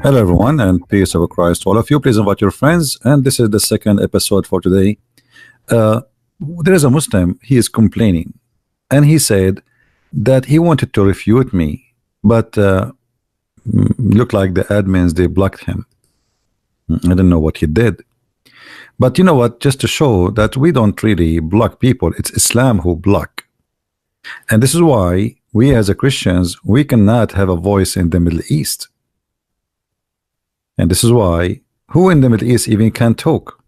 Hello, everyone, and peace of Christ to all of you. Please invite your friends. And this is the second episode for today. Uh, there is a Muslim, he is complaining, and he said that he wanted to refute me, but looked like the admins, they blocked him. I don't know what he did. But you know what? Just to show that we don't really block people, it's Islam who block. And this is why we as a Christians, we cannot have a voice in the Middle East. And this is why who in the Middle East even can talk?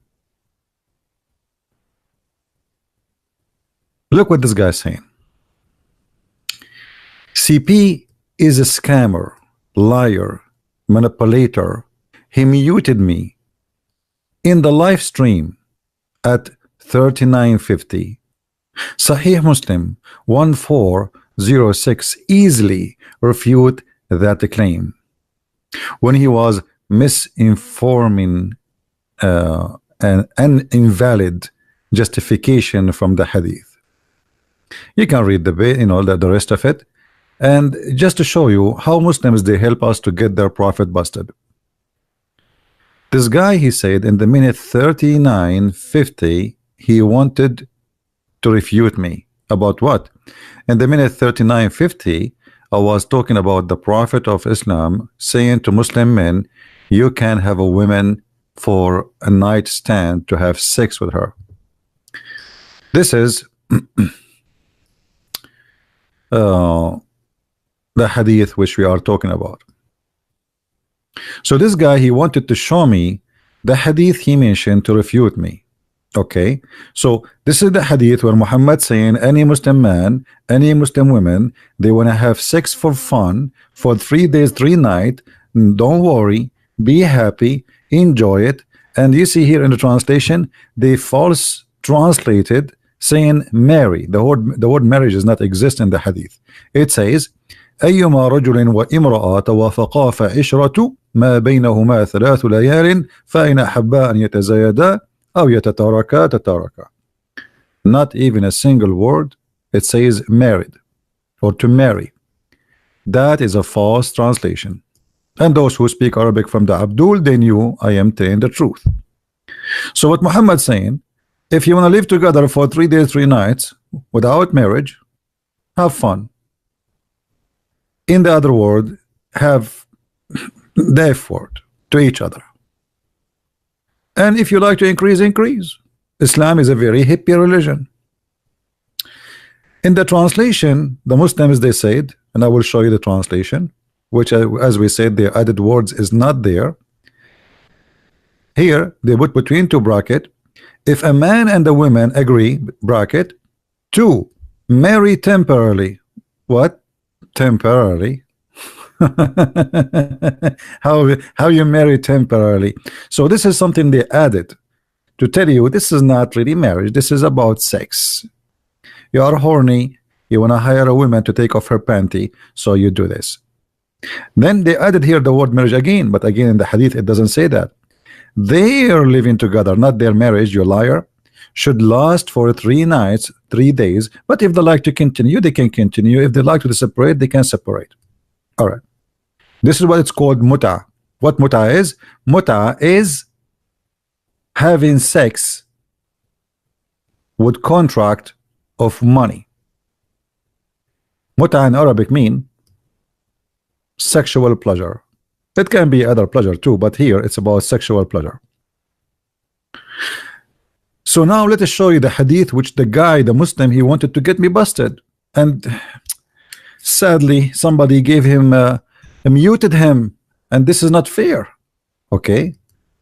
Look what this guy's saying. CP is a scammer, liar, manipulator. He muted me in the live stream at 3950. Sahih Muslim 1406 easily refute that claim when he was misinforming an invalid justification from the hadith. You can read the rest of it, and just to show you how Muslims, they help us to get their prophet busted. This guy, he said in the minute 3950 he wanted to refute me about what? In the minute 3950 I was talking about the Prophet of Islam saying to Muslim men, you can have a woman for a night stand to have sex with her. This is the hadith which we are talking about. So this guy, he wanted to show me the hadith he mentioned to refute me. Okay, so this is the hadith where Muhammad saying any Muslim man, any Muslim women, they want to have sex for fun for 3 days 3 nights. Don't worry, be happy, enjoy it. And you see here in the translation, they false translated saying marry. The word marriage does not exist in the hadith. It says أيما رجل وامرأة توافقا فعشرة ما بينهما 3 ليال فإن أحبا أن يتزايدا أو يتتاركا تتاركا. Not even a single word. It says married or to marry. That is a false translation. And those who speak Arabic from the Abdul, they knew I am telling the truth. So what Muhammad saying, if you want to live together for 3 days 3 nights without marriage, have fun. In the other word, have the effort to each other. And if you like to increase, increase. Islam is a very hippie religion. In the translation, the Muslims, they said, and I will show you the translation, which as we said, the added words is not there. Here they put between 2 brackets, if a man and a woman agree, bracket, to marry temporarily. What? Temporarily? how you marry temporarily? So this is something they added to tell you this is not really marriage, this is about sex. You are horny, you want to hire a woman to take off her panty, so you do this. Then they added here the word marriage again, but again in the hadith it doesn't say that. Their living together, not their marriage, you liar, should last for 3 nights 3 days, but if they like to continue, they can continue. If they like to separate, they can separate. All right, this is what it's called muta. What muta is? Muta is having sex with contract of money. Muta in Arabic mean sexual pleasure. It can be other pleasure too, but here it's about sexual pleasure. So now let us show you the hadith which the guy, the Muslim, he wanted to get me busted, and sadly somebody gave him muted him, and this is not fair. Okay,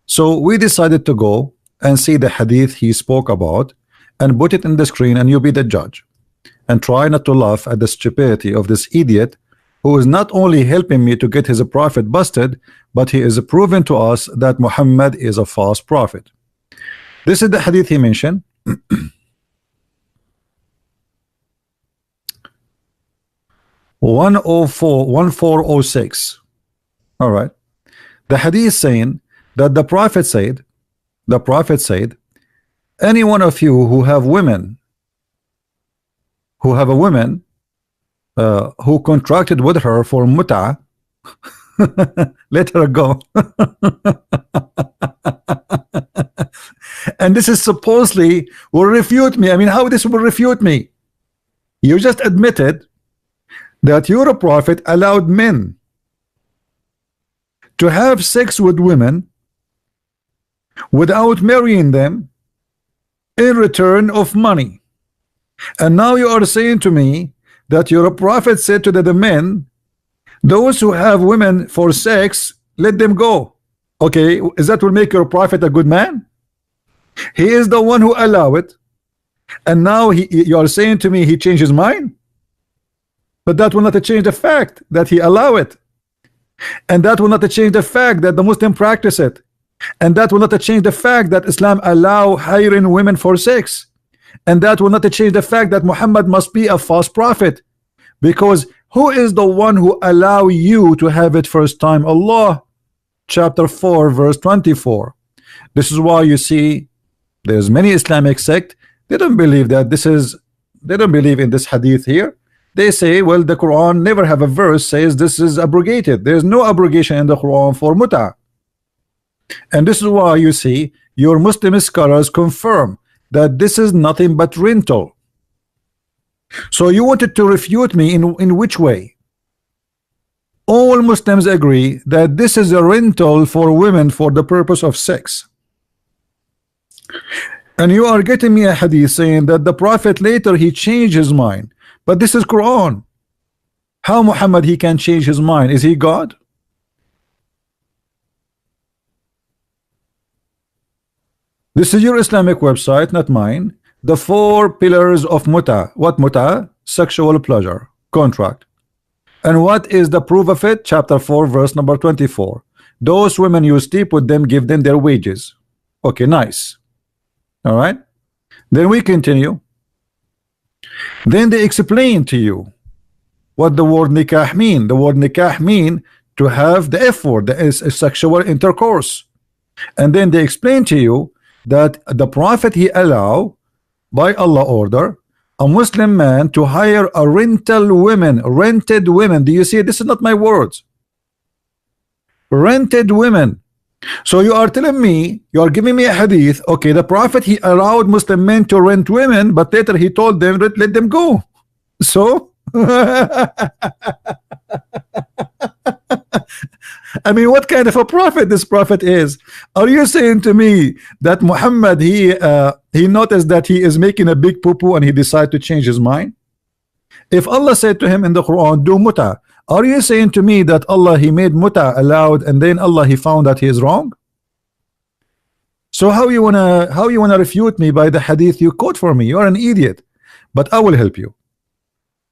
so we decided to go and see the hadith he spoke about and put it in the screen, and you be the judge and try not to laugh at the stupidity of this idiot who is not only helping me to get his prophet busted, but he is proving to us that Muhammad is a false prophet. This is the hadith he mentioned. 1406. All right, the hadith saying that the prophet said, any one of you who have women, who have a woman who contracted with her for muta, Let her go. And this is supposedly will refute me. I mean, how this will refute me? You just admitted that your prophet allowed men to have sex with women without marrying them in return of money. And now you are saying to me that your prophet said to the men, those who have women for sex, let them go. Okay, is that will make your prophet a good man? He is the one who allow it, and now you are saying to me he changed his mind? But that will not change the fact that he allow it, and that will not change the fact that the Muslim practice it, and that will not change the fact that Islam allow hiring women for sex, and that will not change the fact that Muhammad must be a false prophet, because who is the one who allow you to have it first time? Allah, chapter 4 verse 24. This is why you see there's many Islamic sect, they don't believe that this is, they don't believe in this hadith here. They say, well, the Quran never have a verse says this is abrogated. There's no abrogation in the Quran for muta. And this is why you see your Muslim scholars confirm that this is nothing but rental. So you wanted to refute me in which way? All Muslims agree that this is a rental for women for the purpose of sex. And you are getting me a hadith saying that the prophet later he changed his mind. But this is Quran. How Muhammad he can change his mind? Is he God? This is your Islamic website, not mine. The 4 pillars of muta. What muta? Sexual pleasure, contract. And what is the proof of it? Chapter 4 verse number 24. Those women you sleep with them, give them their wages. Okay, nice. All right, then we continue. Then they explain to you what the word nikah mean. The word nikah mean to have the F word, that is a sexual intercourse. And then they explain to you that the prophet he allow by Allah order a Muslim man to hire a rented women. Do you see? This is not my words. Rented women. So you are telling me, you are giving me a hadith. Okay, the prophet he allowed Muslim men to rent women, but later he told them let them go. So I mean, what kind of a prophet this prophet is? Are you saying to me that Muhammad he noticed that he is making a big poo-poo and he decided to change his mind? If Allah said to him in the Quran, do muta, are you saying to me that Allah he made muta allowed and then Allah he found that he is wrong? So how you wanna refute me by the hadith you quote for me? You are an idiot. But I will help you.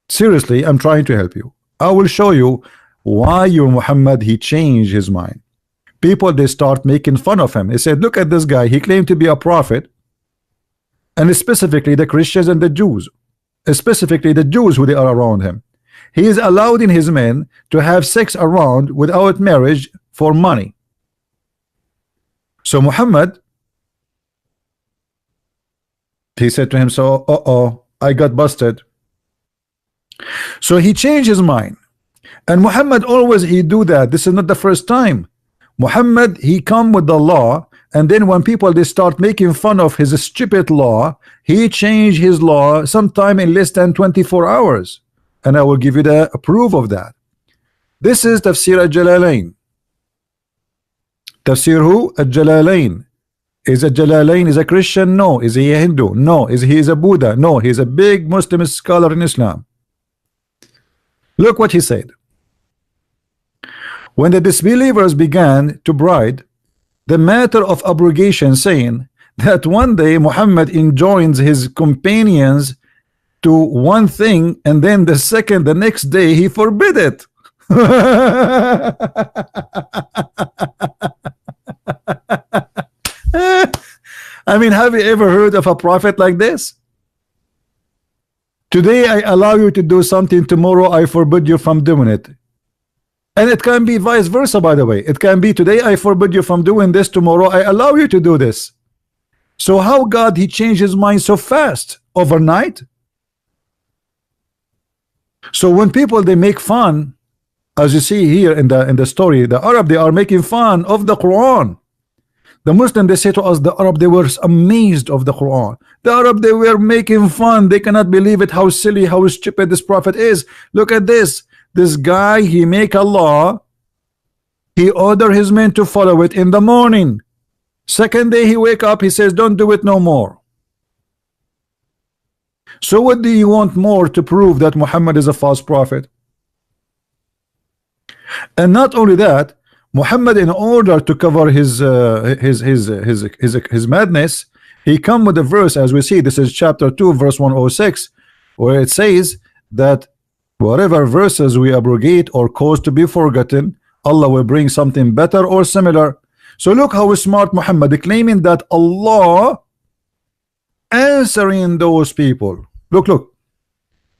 Seriously, I'm trying to help you. I will show you why your Muhammad he changed his mind. People they start making fun of him. They said, look at this guy, he claimed to be a prophet, and specifically the Christians and the Jews, specifically the Jews who they are around him. He is allowing his men to have sex around without marriage for money. So Muhammad he said to him, so I got busted. So he changed his mind. And Muhammad always he do that. This is not the first time. Muhammad he come with the law, and then when people they start making fun of his stupid law, he changed his law sometime in less than 24 hours. And I will give you the proof of that. This is Tafsir al-Jalalain. Tafsir who? Al-Jalalain. Is Al-Jalalain is a Christian? No. Is he a Hindu? No. Is he a Buddha? No. He's a big Muslim scholar in Islam. Look what he said. When the disbelievers began to bride the matter of abrogation, saying that one day Muhammad enjoins his companions to one thing, and then the next day he forbid it. I mean, have you ever heard of a prophet like this? Today I allow you to do something, tomorrow I forbid you from doing it. And it can be vice versa, by the way. It can be today I forbid you from doing this, tomorrow I allow you to do this. So how God he changed his mind so fast overnight? So when people they make fun As you see here in the story, the Arab, they are making fun of the Quran. The Muslim, they say to us, the Arab, they were amazed of the Quran. The Arab, they were making fun. They cannot believe it, how silly, how stupid this prophet is. Look at this. This guy, he make a law. He order his men to follow it in the morning. Second day he wake up, he says, don't do it no more. So what do you want more to prove that Muhammad is a false prophet? And not only that, Muhammad, in order to cover his madness, he come with a verse, as we see. This is chapter 2, verse 106, where it says that whatever verses we abrogate or cause to be forgotten, Allah will bring something better or similar. So look how smart Muhammad, claiming that Allah answering those people. Look,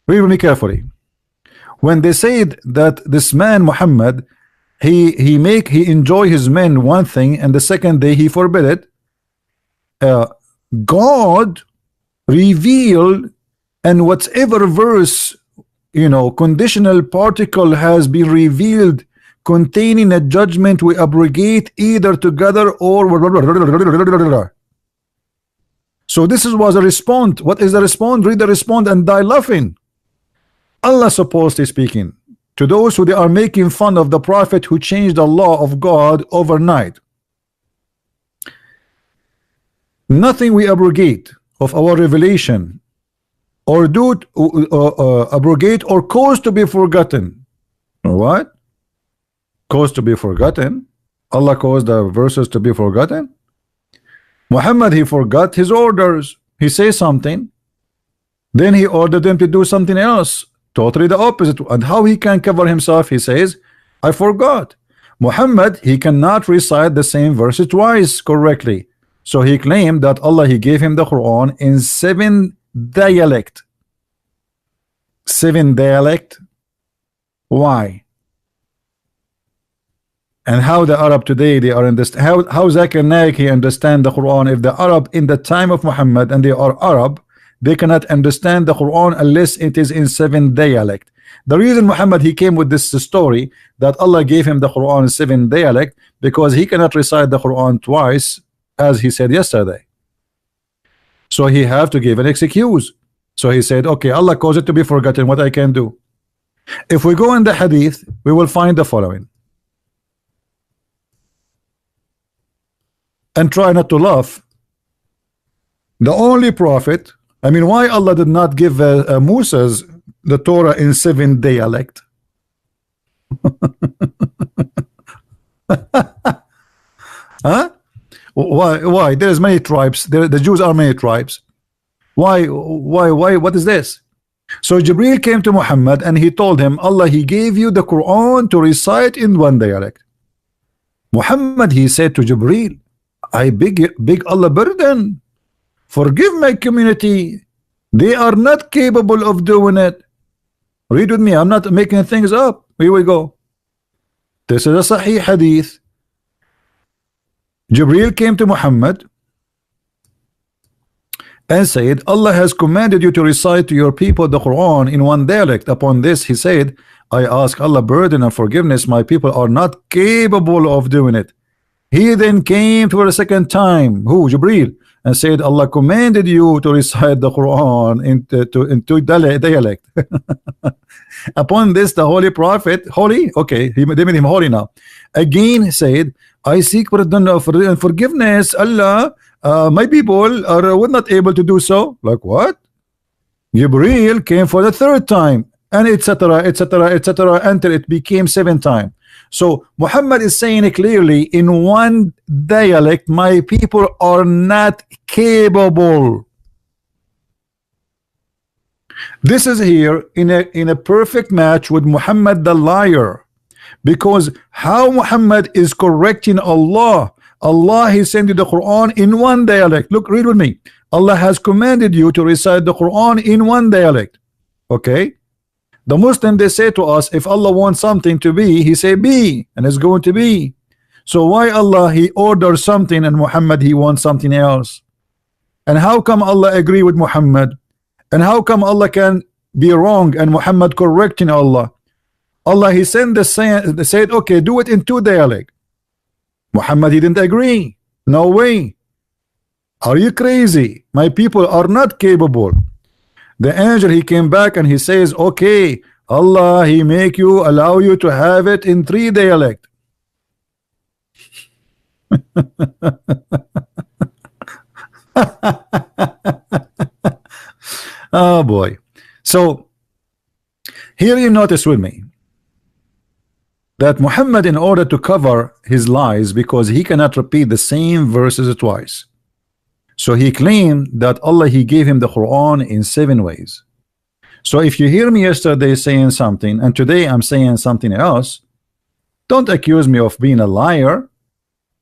read with me carefully. When they said that this man Muhammad, he enjoy his men one thing, and the second day he forbid it, God revealed, and whatever verse, you know, conditional particle has been revealed containing a judgment, we abrogate either together or. So this was a response. What is the response? Read the response and die laughing. Allah supposedly speaking to those who they are making fun of the prophet who changed the law of God overnight. Nothing we abrogate of our revelation or do abrogate or cause to be forgotten. What? Cause to be forgotten? Allah caused the verses to be forgotten? Muhammad, he forgot his orders. He says something, then he ordered them to do something else, totally the opposite. And how he can cover himself? He says, I forgot. Muhammad, he cannot recite the same verses twice correctly. So he claimed that Allah, he gave him the Quran in 7 dialect. 7 dialect. Why? And how the Arab today, they are understand, how Zakir Naik he understand the Quran? If the Arab in the time of Muhammad, and they are Arab, they cannot understand the Quran unless it is in 7 dialect. The reason Muhammad, he came with this story that Allah gave him the Quran in 7 dialect, because he cannot recite the Quran twice, as he said yesterday. So he have to give an excuse. So he said, okay, Allah caused it to be forgotten, what I can do? If we go in the hadith, we will find the following. And try not to laugh. The only prophet, I mean, why Allah did not give Moses the Torah in 7 dialect? Huh? Why? There's many tribes. The Jews are many tribes. Why? What is this? So Jibril came to Muhammad and he told him, Allah, he gave you the Quran to recite in 1 dialect. Muhammad, he said to Jibril, I beg Allah burden, forgive my community, they are not capable of doing it. Read with me, I'm not making things up. Here we go. This is a Sahih hadith. Jibril came to Muhammad and said, Allah has commanded you to recite to your people the Quran in 1 dialect. Upon this he said, I ask Allah burden and forgiveness, my people are not capable of doing it. He then came for a second time, who? Jibril, and said, Allah commanded you to recite the Quran in 2 dialect. Upon this, the Holy Prophet, holy? Okay, they made him holy now. Again said, I seek pardon and forgiveness, Allah, my people were not able to do so. Like what? Jibril came for the 3rd time, and etc., etc., etc., until it became 7 times. So Muhammad is saying clearly in 1 dialect, my people are not capable. This is here in a perfect match with Muhammad the liar, because how Muhammad is correcting Allah. Allah, he sent you the Quran in 1 dialect. Look, read with me. Allah has commanded you to recite the Quran in 1 dialect. Okay. The Muslim, they say to us, if Allah wants something to be, he say be, and it's going to be. So why Allah, he orders something, and Muhammad, he wants something else? And how come Allah agree with Muhammad? And how come Allah can be wrong and Muhammad correcting Allah? Allah he sent the they said okay, do it in two dialect. Muhammad he didn't agree. No way. Are you crazy? My people are not capable. The angel he came back and he says okay, Allah he make you allow you to have it in three dialect. Oh boy. So here you notice with me that Muhammad, in order to cover his lies, because he cannot repeat the same verses twice, so he claimed that Allah he gave him the Quran in 7 ways. So if you hear me yesterday saying something and today I'm saying something else, don't accuse me of being a liar.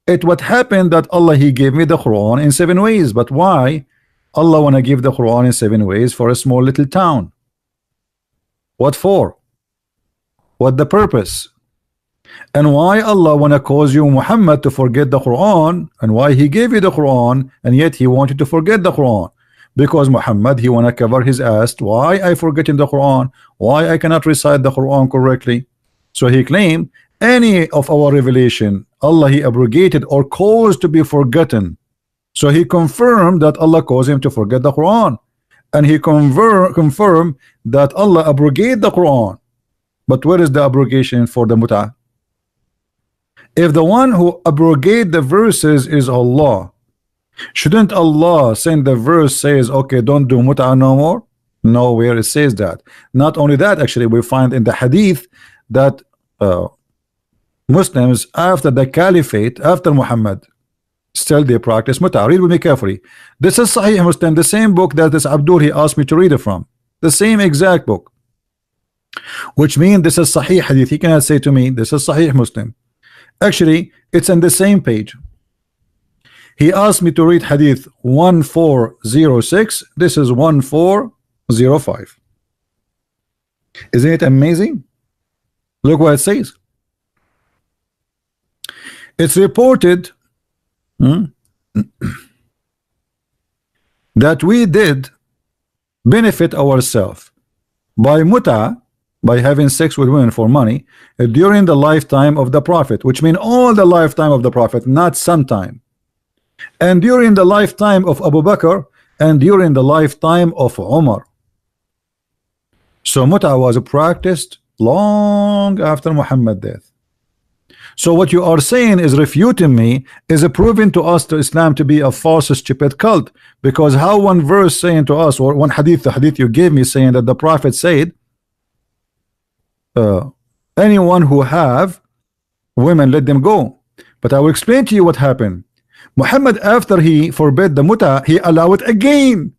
It what happened that Allah he gave me the Quran in 7 ways. But why Allah wanna give the Quran in 7 ways for a small little town? What for? What the purpose? And why Allah wanna cause you Muhammad to forget the Quran, and why he gave you the Quran and yet he wanted to forget the Quran? Because Muhammad he wanna cover his ass. Why I forgetting the Quran? Why I cannot recite the Quran correctly? So he claimed any of our revelation Allah he abrogated or caused to be forgotten. So he confirmed that Allah caused him to forget the Quran, and he confirmed that Allah abrogated the Quran. But where is the abrogation for the mut'ah? If the one who abrogate the verses is Allah, shouldn't Allah send the verse says okay, don't do mut'ah no more? Nowhere it says that. Not only that, actually we find in the hadith that Muslims after the caliphate, after Muhammad, still they practice mut'ah. Read with me carefully. This is Sahih Muslim, the same book that this Abdul he asked me to read it from, the same exact book, which means this is Sahih hadith. He cannot say to me this is Sahih Muslim. Actually it's in the same page. He asked me to read hadith 1406. This is 1405. Isn't it amazing? Look what it says. It's reported that we did benefit ourselves by mut'ah, by having sex with women for money, during the lifetime of the Prophet, which means all the lifetime of the Prophet, not sometime, and during the lifetime of Abu Bakr, and during the lifetime of Umar. So mut'ah was practiced long after Muhammad's death. So what you are saying is refuting me, is proving to us to Islam to be a false, stupid cult. Because how one verse saying to us, or one hadith, the hadith you gave me saying that the Prophet said anyone who have women, let them go. But I will explain to you what happened. Muhammad, after he forbid the mut'ah, he allowed it again.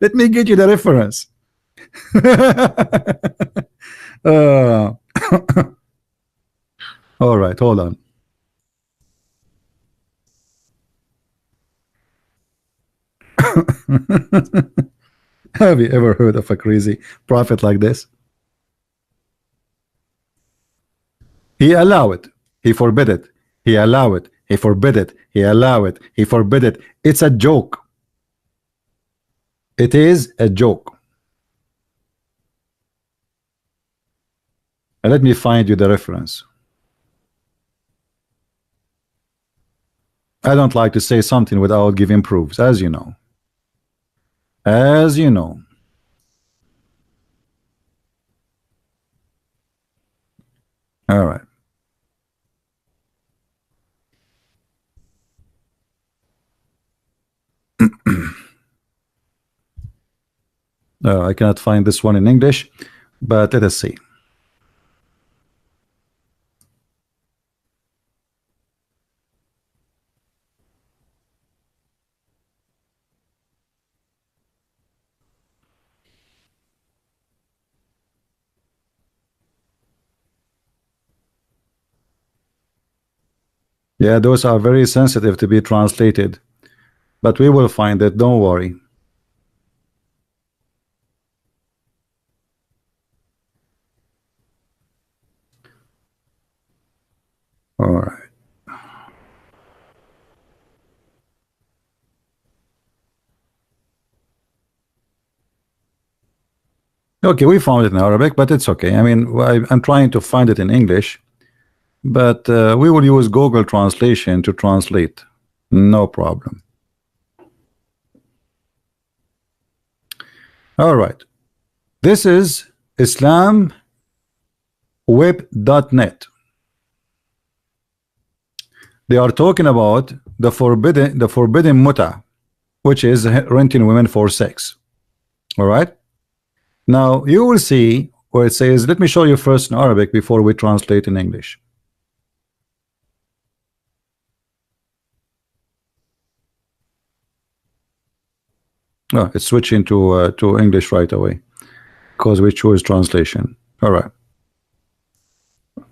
Let me get you the reference. All right, hold on. Have you ever heard of a crazy prophet like this? He allowed it, he forbid it, he allowed it, he forbid it, he allowed it, he forbid it. It's a joke. It is a joke. And let me find you the reference. I don't like to say something without giving proofs, as you know. As you know. All right. I cannot find this one in English, but let us see. Yeah, those are very sensitive to be translated, but we will find it, don't worry. All right. Okay, we found it in Arabic, but it's okay. I mean, I'm trying to find it in English, but we will use Google Translation to translate. No problem. All right. This is islamweb.net. They are talking about the forbidden muta, which is renting women for sex. All right. Now you will see where it says, let me show you first in Arabic before we translate in English. Oh, it's switching to English right away because we choose translation. All right.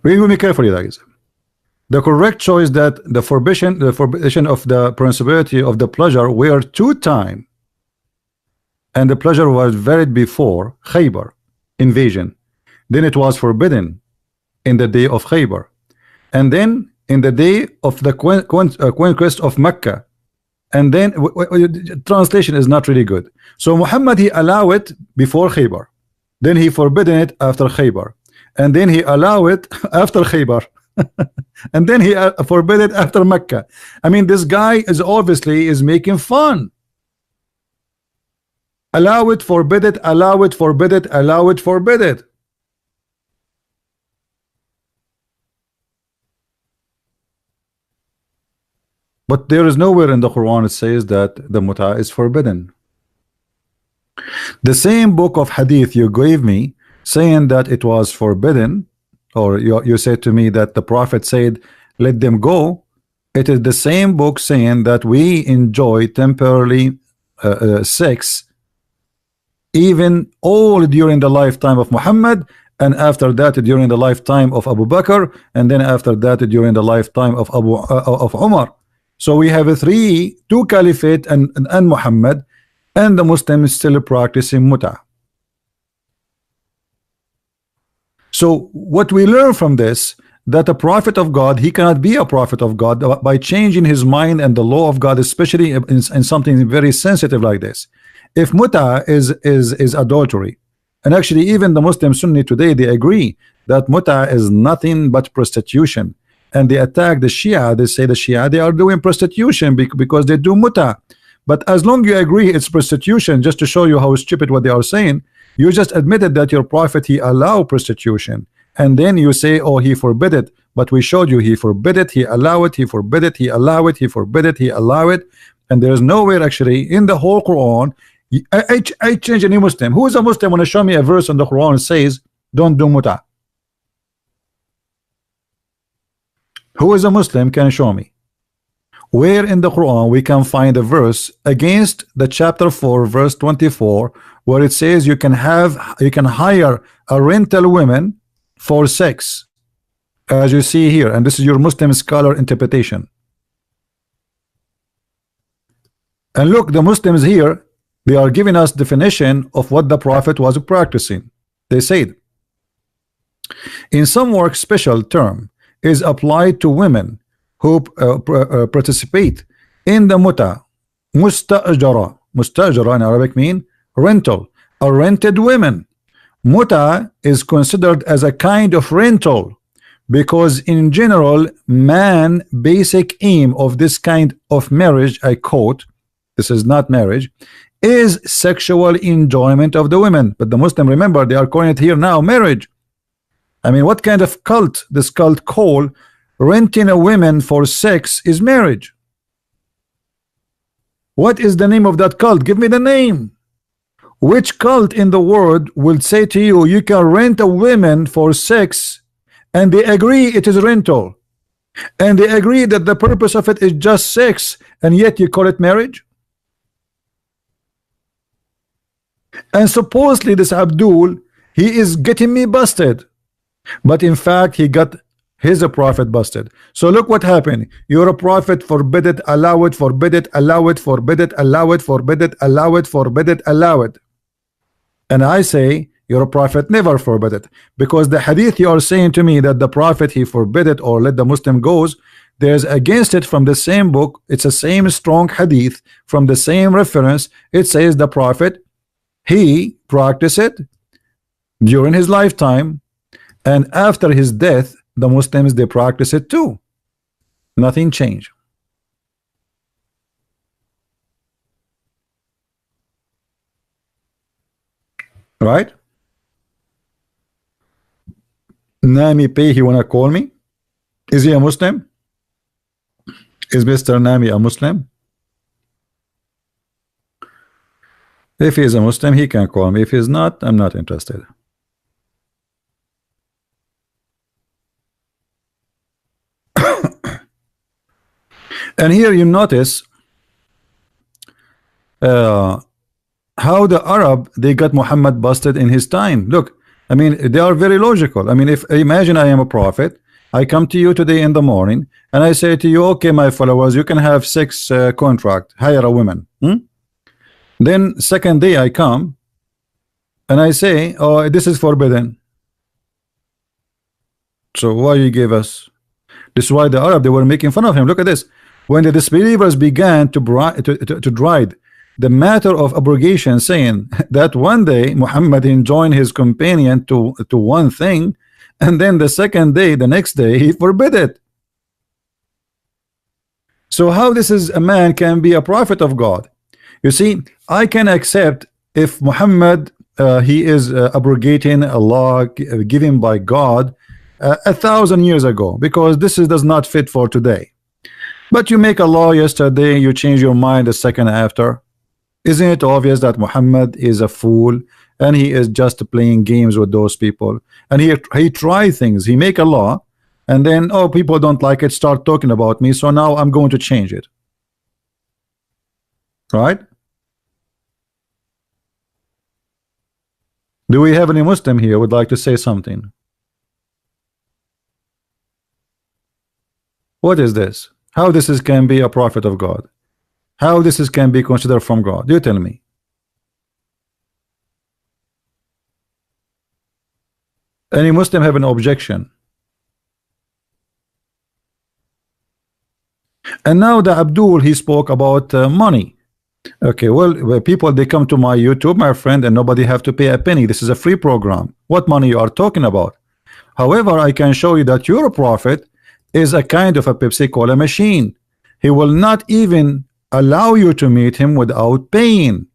Read with me carefully, guys. The correct choice that the forbidden of the permissibility of the pleasure were 2 times, and the pleasure was varied before Khaybar invasion. Then it was forbidden in the day of Khaybar, and then in the day of the conquest of Mecca. And then translation is not really good. So Muhammad, he allowed it before Khaybar, then he forbidden it after Khaybar, and then he allowed it after Khaybar. And then he forbid it after Mecca. I mean, this guy is obviously making fun. Allow it, forbid it, allow it, forbid it, allow it, forbid it. But there is nowhere in the Quran it says that the muta is forbidden. The same book of hadith you gave me saying that it was forbidden, or you said to me that the Prophet said let them go, it is the same book saying that we enjoy temporarily sex even all during the lifetime of Muhammad, and after that during the lifetime of Abu Bakr, and then after that during the lifetime of Umar. So we have 2 caliphate and Muhammad, and the Muslims still practicing muta. So what we learn from this, that a prophet of God, he cannot be a prophet of God by changing his mind and the law of God, especially in something very sensitive like this. If muta is adultery, and actually even the Muslim Sunni today, they agree that muta is nothing but prostitution, and they attack the Shia. They say the Shia, they are doing prostitution because they do muta. But as long as you agree it's prostitution, just to show you how stupid what they are saying, you just admitted that your prophet, he allowed prostitution, and then you say, oh, he forbid it. But we showed you he forbid it, he allowed it, he forbid it, he allowed it, he forbid it, he allowed it. And there is nowhere actually in the whole Quran. I change any Muslim. Who is a Muslim when to show me a verse in the Quran that says don't do muta? Who is a Muslim can show me where in the Quran we can find a verse against the chapter 4 verse 24 where it says you can hire a rental women for sex, as you see here, and this is your Muslim scholar interpretation. And look, the Muslims here, they are giving us definition of what the Prophet was practicing. They said in some work special term is applied to women who participate in the muta. Mustajara in Arabic mean rental, a rented women. Muta is considered as a kind of rental because in general man basic aim of this kind of marriage, I quote, this is not marriage, is sexual enjoyment of the women. But the Muslim, remember, they are calling it here now marriage. I mean, what kind of cult this cult call renting a woman for sex is marriage? What is the name of that cult? Give me the name. Which cult in the world will say to you you can rent a woman for sex, and they agree it is rental, and they agree that the purpose of it is just sex, and yet you call it marriage? And supposedly this Abdul, he is getting me busted, but in fact he got his prophet busted. So look what happened. You're a prophet, forbid it, allow it, forbid it, allow it, forbid it, allow it, forbid it, allow it, forbid it, allow it. And I say you're a prophet, never forbid it, because the hadith you are saying to me that the prophet he forbid it or let the Muslim goes, there's against it from the same book. It's the same strong hadith from the same reference. It says the prophet he practiced it during his lifetime, and after his death the Muslims, they practice it too. Nothing changed. Right? Nami Pay, he wanna call me? Is he a Muslim? Is Mr. Nami a Muslim? If he is a Muslim, he can call me. If he's not, I'm not interested. And here you notice how the Arab, they got Muhammad busted in his time. Look, I mean, they are very logical. I mean, if imagine I am a prophet, I come to you today in the morning and I say to you, okay, my followers, you can have 6 contract, hire a woman. Then second day I come and I say, oh, this is forbidden. So why you gave us? This is why the Arab, they were making fun of him. Look at this. When the disbelievers began to deride the matter of abrogation, saying that one day Muhammad enjoined his companion to one thing, and then the second day, the next day, he forbid it. So how this is a man can be a prophet of God? You see, I can accept if Muhammad he is abrogating a law given by God 1,000 years ago, because this does not fit for today. But you make a law yesterday, you change your mind a second after. Isn't it obvious that Muhammad is a fool and he is just playing games with those people? And he try things, he make a law, and then, oh, people don't like it, start talking about me, so now I'm going to change it. Right? Do we have any Muslim here would like to say something? What is this? How this can be a prophet of God? How this can be considered from God? You tell me. Any Muslim have an objection? And now the Abdul, he spoke about money. Okay, well, people, they come to my YouTube, my friend, and nobody have to pay a penny. This is a free program. What money you are talking about? However, I can show you that your prophet is a kind of a Pepsi Cola machine. He will not even allow you to meet him without paying.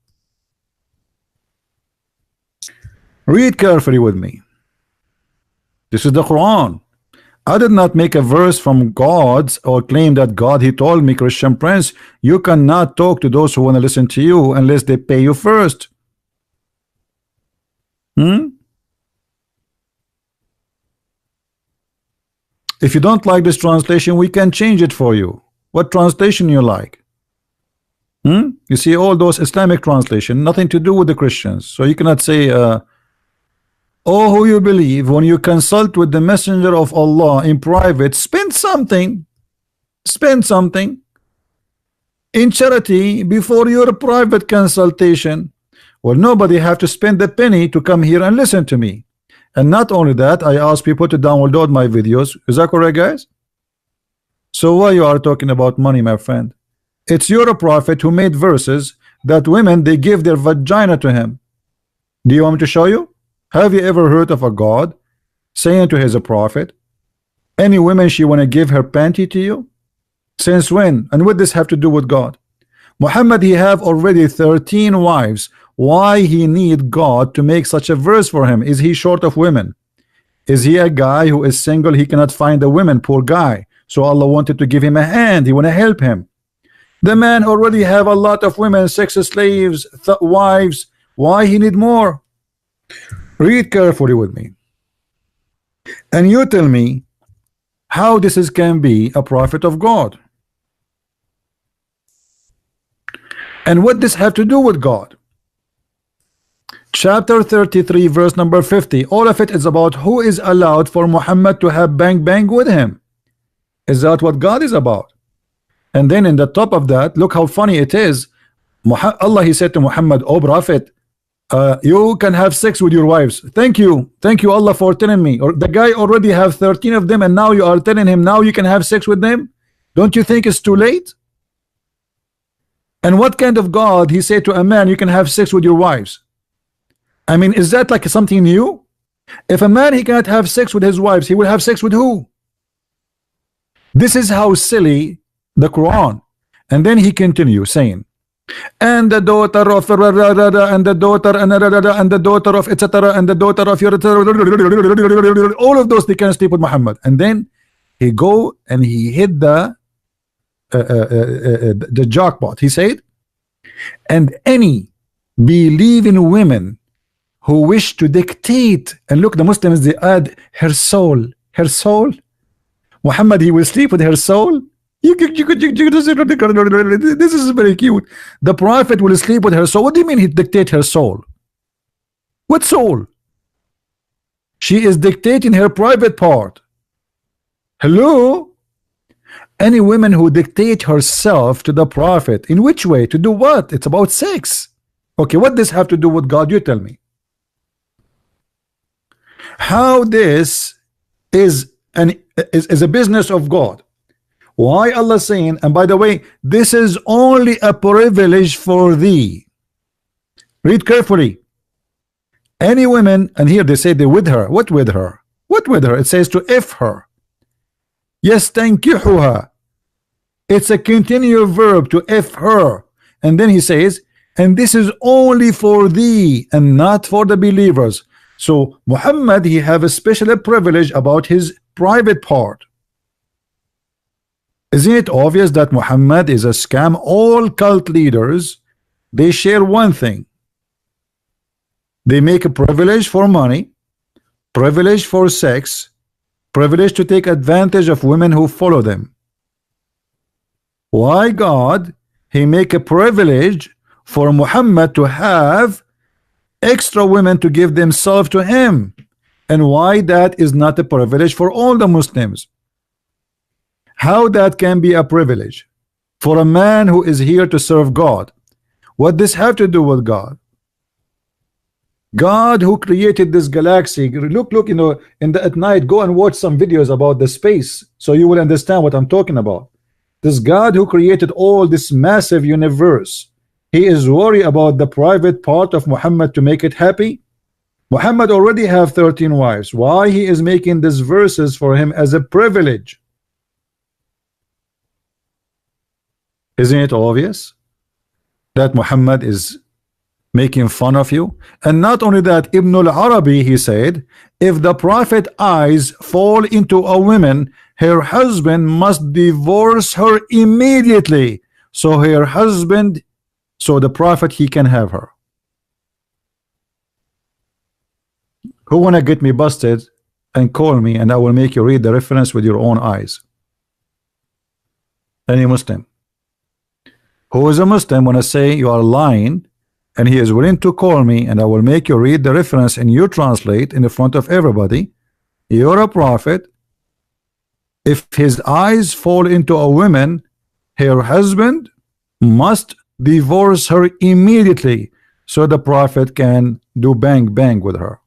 Read carefully with me. This is the Quran. I did not make a verse from God's or claim that God, he told me, Christian Prince, you cannot talk to those who want to listen to you unless they pay you first. If you don't like this translation, we can change it for you. What translation you like? You see, all those Islamic translation, nothing to do with the Christians. So you cannot say, oh, who you believe, when you consult with the messenger of Allah in private, spend something in charity before your private consultation. Well, nobody have to spend a penny to come here and listen to me. And not only that, I ask people to download my videos. Is that correct, guys? So why you are talking about money, my friend? It's your prophet who made verses that women, they give their vagina to him. Do you want me to show you? Have you ever heard of a God saying to his prophet, any woman she want to give her panty to you? Since when? And what does this have to do with God? Muhammad, he have already 13 wives. Why he need God to make such a verse for him? Is he short of women? Is he a guy who is single? He cannot find a woman, poor guy. So Allah wanted to give him a hand. He want to help him. The man already have a lot of women, 6 slaves, wives. Why he need more? Read carefully with me. And you tell me how this can be a prophet of God. And what this have to do with God? Chapter 33, verse number 50. All of it is about who is allowed for Muhammad to have bang bang with him. Is that what God is about? And then in the top of that, look how funny it is. Allah, he said to Muhammad, oh prophet, you can have sex with your wives. Thank you Allah for telling me. Or the guy already have 13 of them, and now you are telling him now you can have sex with them. Don't you think it's too late? And what kind of God he said to a man, you can have sex with your wives? I mean, is that like something new? If a man he can't have sex with his wives, he will have sex with who? This is how silly the Quran. And then he continues saying, and the daughter of and the daughter and the daughter of etc. and the daughter of your all of those they can sleep with Muhammad. And then he go and he hit the jackpot. He said, and any believing women who wish to dictate, and look, the Muslims they add her soul, her soul. Muhammad he will sleep with her soul. This is very cute. The Prophet will sleep with her soul. What do you mean he dictate her soul? What soul? She is dictating her private part. Hello? Any woman who dictate herself to the Prophet, in which way? To do what? It's about sex. Okay, what does this have to do with God? You tell me. How this is a business of God? Why Allah saying, and by the way, this is only a privilege for thee. Read carefully. Any women, and here they say they with her. What with her? What with her? It says to if her. Yastankihuha. It's a continuous verb to if her. And then he says, and this is only for thee and not for the believers. So Muhammad he have a special privilege about his private part. Isn't it obvious that Muhammad is a scam? All cult leaders, they share one thing. They make a privilege for money, privilege for sex, privilege to take advantage of women who follow them. Why God he make a privilege for Muhammad to have extra women to give themselves to him, and why that is not a privilege for all the Muslims? How that can be a privilege for a man who is here to serve God? What does have to do with God? God who created this galaxy. Look, you know, at night, go and watch some videos about the space, so you will understand what I'm talking about. This God who created all this massive universe, he is worried about the private part of Muhammad to make it happy. Muhammad already have 13 wives. Why he is making these verses for him as a privilege? Isn't it obvious that Muhammad is making fun of you? And not only that, Ibn al-Arabi he said, if the Prophet eyes fall into a woman, her husband must divorce her immediately, so her husband, so the Prophet he can have her. Who wanna get me busted and call me, and I will make you read the reference with your own eyes? Any Muslim who is a Muslim wanna say you are lying, and he is willing to call me, and I will make you read the reference and you translate in the front of everybody. You're a prophet. If his eyes fall into a woman, her husband must divorce her immediately, so the Prophet can do bang bang with her.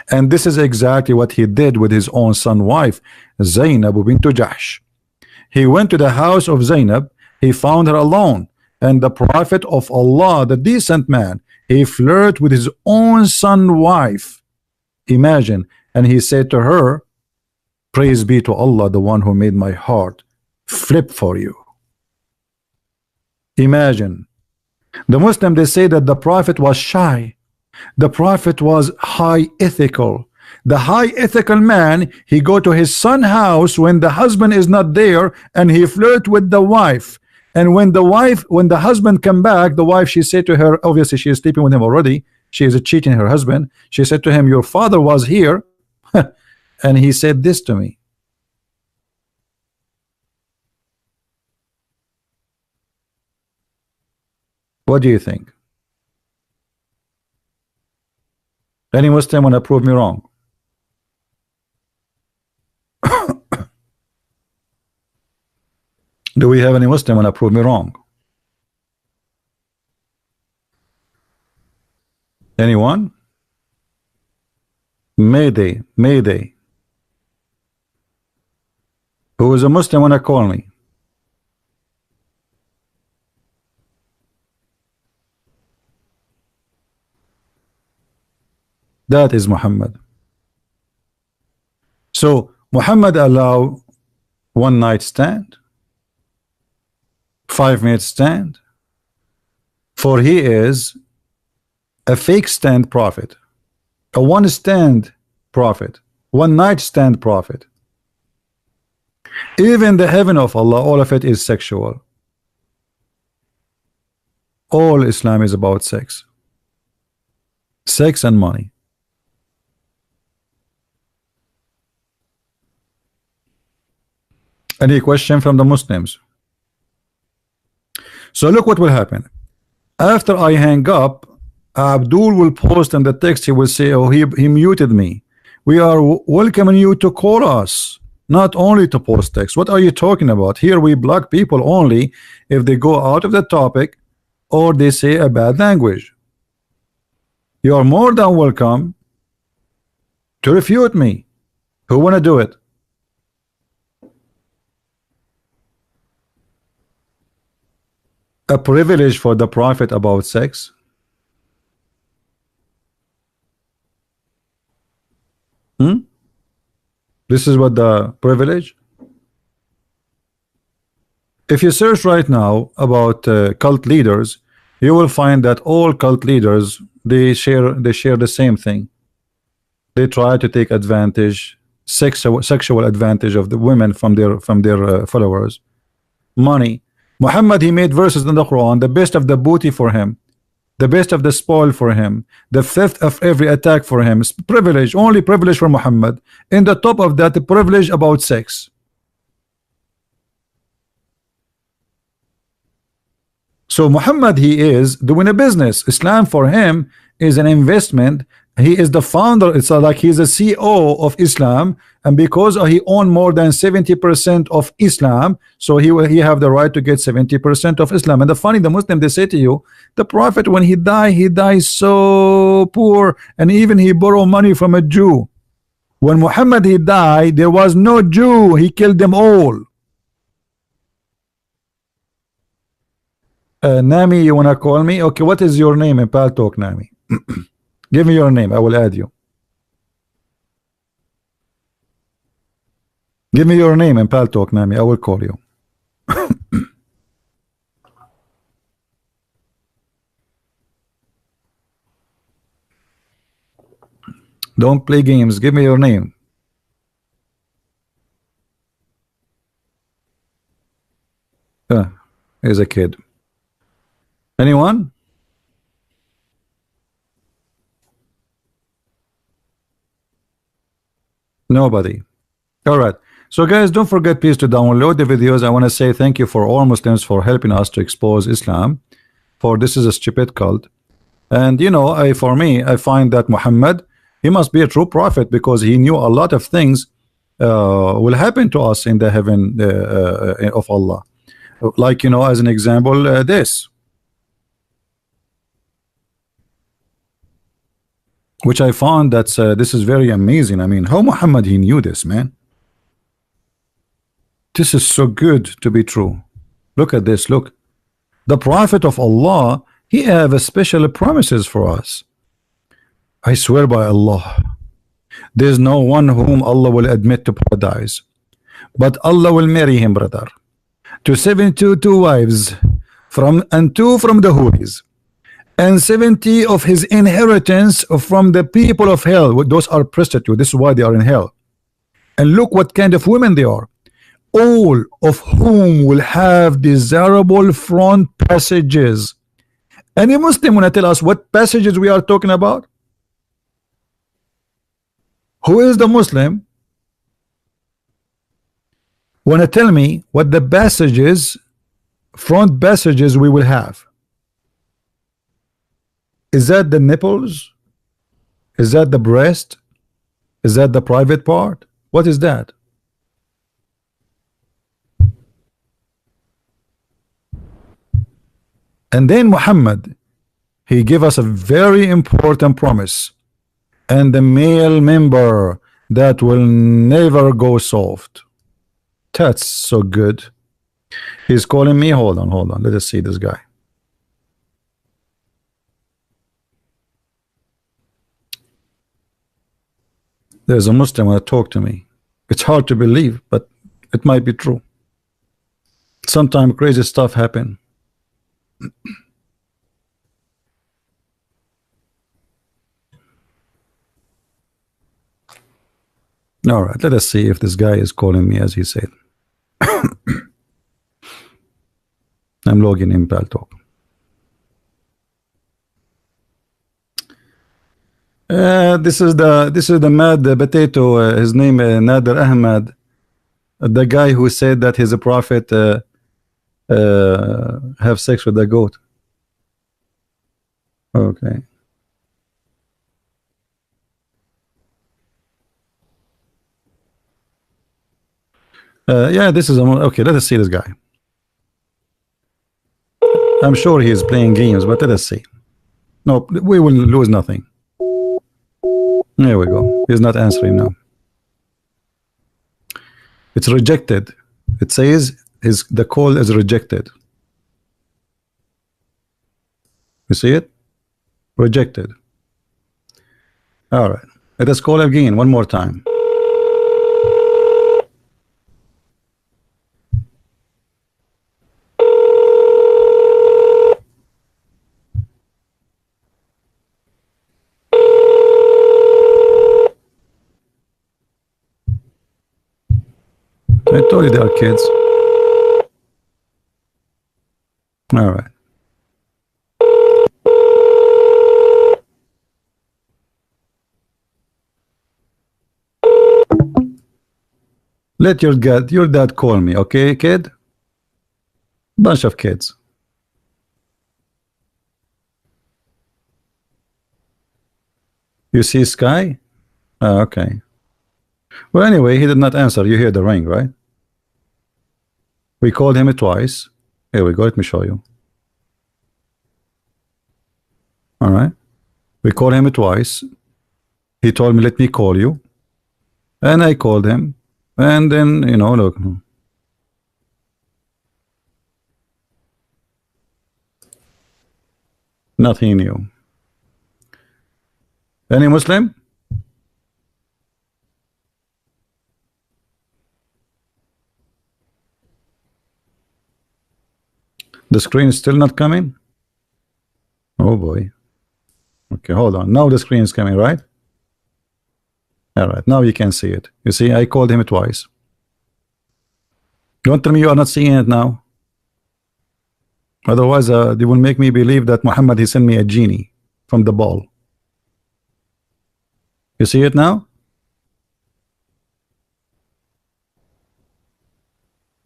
And this is exactly what he did with his own son wife, Zainab bint Jahsh. He went to the house of Zainab, he found her alone, and the Prophet of Allah, the decent man, he flirted with his own son wife. Imagine. And he said to her, praise be to Allah, the one who made my heart flip for you. Imagine. The Muslim, they say that the Prophet was shy. The Prophet was high ethical. The high ethical man, he go to his son's house when the husband is not there, and he flirt with the wife. And when the husband come back, the wife, she said to her, obviously she is sleeping with him already, she is cheating her husband. She said to him, your father was here and he said this to me. What do you think? Any Muslim want to prove me wrong? Do we have any Muslim want to prove me wrong? Anyone? Mayday, Mayday. Who is a Muslim want to call me? That is Muhammad. So Muhammad allow one night stand, 5 minute stand, for he is a fake stand prophet, a one stand prophet, one night stand prophet. Even the heaven of Allah, all of it is sexual. All Islam is about sex. Sex and money. Any question from the Muslims? So look what will happen. After I hang up, Abdul will post in the text, he will say, oh, he muted me. We are welcoming you to call us, not only to post text. What are you talking about? Here we block people only if they go out of the topic or they say a bad language. You are more than welcome to refute me. Who want to do it? A privilege for the prophet about sex? This is what the privilege. If you search right now about cult leaders, you will find that all cult leaders, they share the same thing. They try to take advantage, sexual advantage of the women from their followers. Money. Muhammad, he made verses in the Quran, the best of the booty for him, the best of the spoil for him, the fifth of every attack for him. It's privilege, only privilege for Muhammad. In the top of that, the privilege about sex. So Muhammad, he is doing a business. Islam for him is an investment. He is the founder. It's like he's a CEO of Islam, and because he own more than 70% of Islam, so he have the right to get 70% of Islam. And the funny, the Muslim, they say to you, the Prophet, when he dies so poor, and even he borrowed money from a Jew. When Muhammad he died, there was no Jew. He killed them all. Nami, you wanna call me? Okay, what is your name in Pal Talk, Nami? Give me your name, I will add you. Give me your name in Pal Talk, Nami, I will call you. Don't play games, give me your name. He's a kid. Anyone? Nobody. All right. So guys, don't forget please to download the videos. I want to say thank you for all Muslims for helping us to expose Islam. For this is a stupid cult. And you know, for me, I find that Muhammad, he must be a true prophet because he knew a lot of things will happen to us in the heaven of Allah. Like, you know, as an example, this. Which I found that this is very amazing. I mean, how Muhammad he knew this, man. This is so good to be true. Look at this. Look, the Prophet of Allah, he have a special promises for us. I swear by Allah, there's no one whom Allah will admit to paradise, but Allah will marry him, brother, to 72 wives and 2 from the Houris, and 70 of his inheritance from the people of hell. Those are prostitutes. This is why they are in hell. And look what kind of women they are, all of whom will have desirable front passages. Any Muslim want to tell us what passages we are talking about? Who is the Muslim want to tell me what the passages, front passages we will have? Is that the nipples? Is that the breast? Is that the private part? What is that? And then Muhammad, he gave us a very important promise, and the male member that will never go soft. That's so good. He's calling me. Hold on. Let us see this guy. There's a Muslim want to talk to me. It's hard to believe, but it might be true. Sometimes crazy stuff happen. All right, let us see if this guy is calling me as he said. I'm logging in Paltalk. This is the mad potato. His name Nader Ahmad, the guy who said that he's a prophet. Have sex with the goat. Okay. Yeah, this is okay. Let us see this guy. I'm sure he is playing games, but let us see. No, we will lose nothing. There we go. He's not answering now. It's rejected. It says the call is rejected. You see it? Rejected. All right. Let us call again one more time. I told you they are kids. All right. Let your dad call me, okay, kid? Bunch of kids. You see Sky? Oh, okay. Well, anyway, he did not answer. You hear the ring, right? We called him twice. Here we go. Let me show you. All right. We called him twice. He told me, let me call you. And I called him. And then, you know, look. Nothing new. Any Muslim? The screen is still not coming? Oh boy. Okay, hold on. Now the screen is coming, right? All right, now you can see it. You see, I called him twice. Don't tell me you are not seeing it now. Otherwise, they will make me believe that Muhammad, he sent me a genie from the ball. You see it now?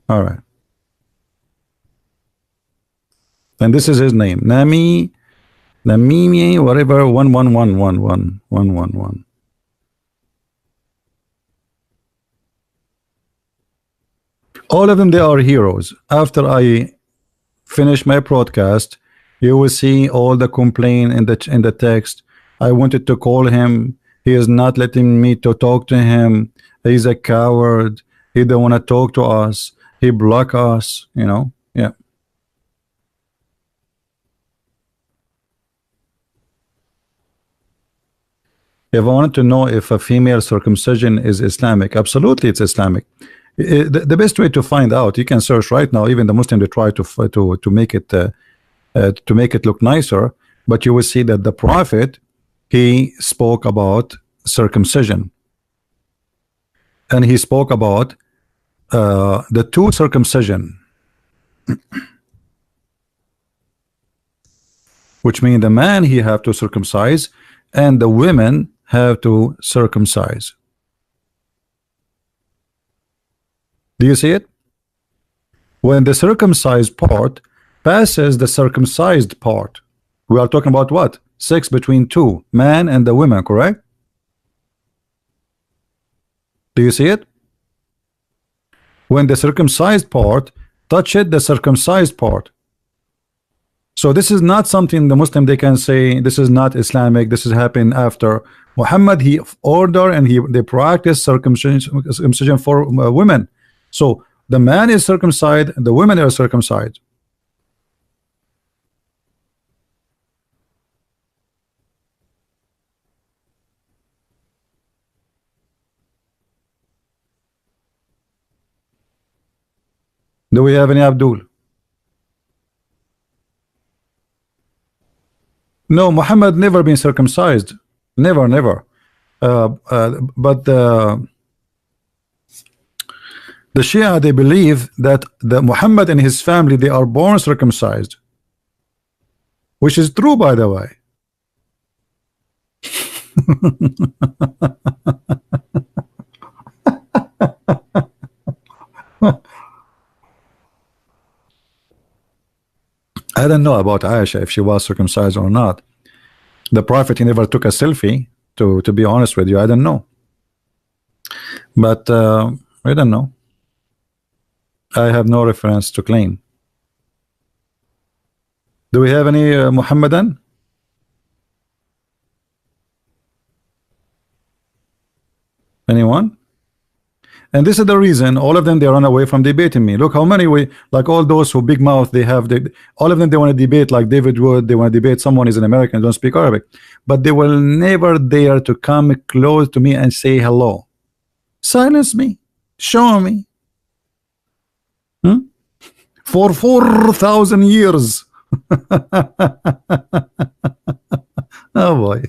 All right. And this is his name. Namimi, whatever, 11111111. All of them, they are heroes. After I finish my broadcast, you will see all the complaint in the text. I wanted to call him. He is not letting me to talk to him. He's a coward. He don't want to talk to us. He block us, you know. Yeah. If I wanted to know if a female circumcision is Islamic, absolutely it's Islamic. The best way to find out, you can search right now. Even the Muslim, they try to make it look nicer, but you will see that the Prophet, he spoke about circumcision, and he spoke about the two circumcision, which means the man he have to circumcise and the women have to circumcise. Do you see it? When the circumcised part passes the circumcised part, we are talking about what? Sex between two, man and the woman, correct? Do you see it? When the circumcised part touched the circumcised part. So this is not something the Muslim they can say this is not Islamic. This has happened after Muhammad. He ordered and they practice circumcision for women. So the man is circumcised, the women are circumcised. Do we have any Abdul? No, Muhammad never been circumcised. Never, never. But the Shia, they believe that the Muhammad and his family, they are born circumcised, which is true, by the way. I don't know about Aisha if she was circumcised or not. The Prophet, he never took a selfie. To be honest with you, I don't know. But I don't know. I have no reference to claim. Do we have any Muhammadan? Anyone? And this is the reason all of them, they run away from debating me. Look how many like all those who big mouth, they have, all of them, they want to debate like David Wood. They want to debate someone is an American, don't speak Arabic, but they will never dare to come close to me and say hello. Silence me, show me. For 4,000 years. Oh boy.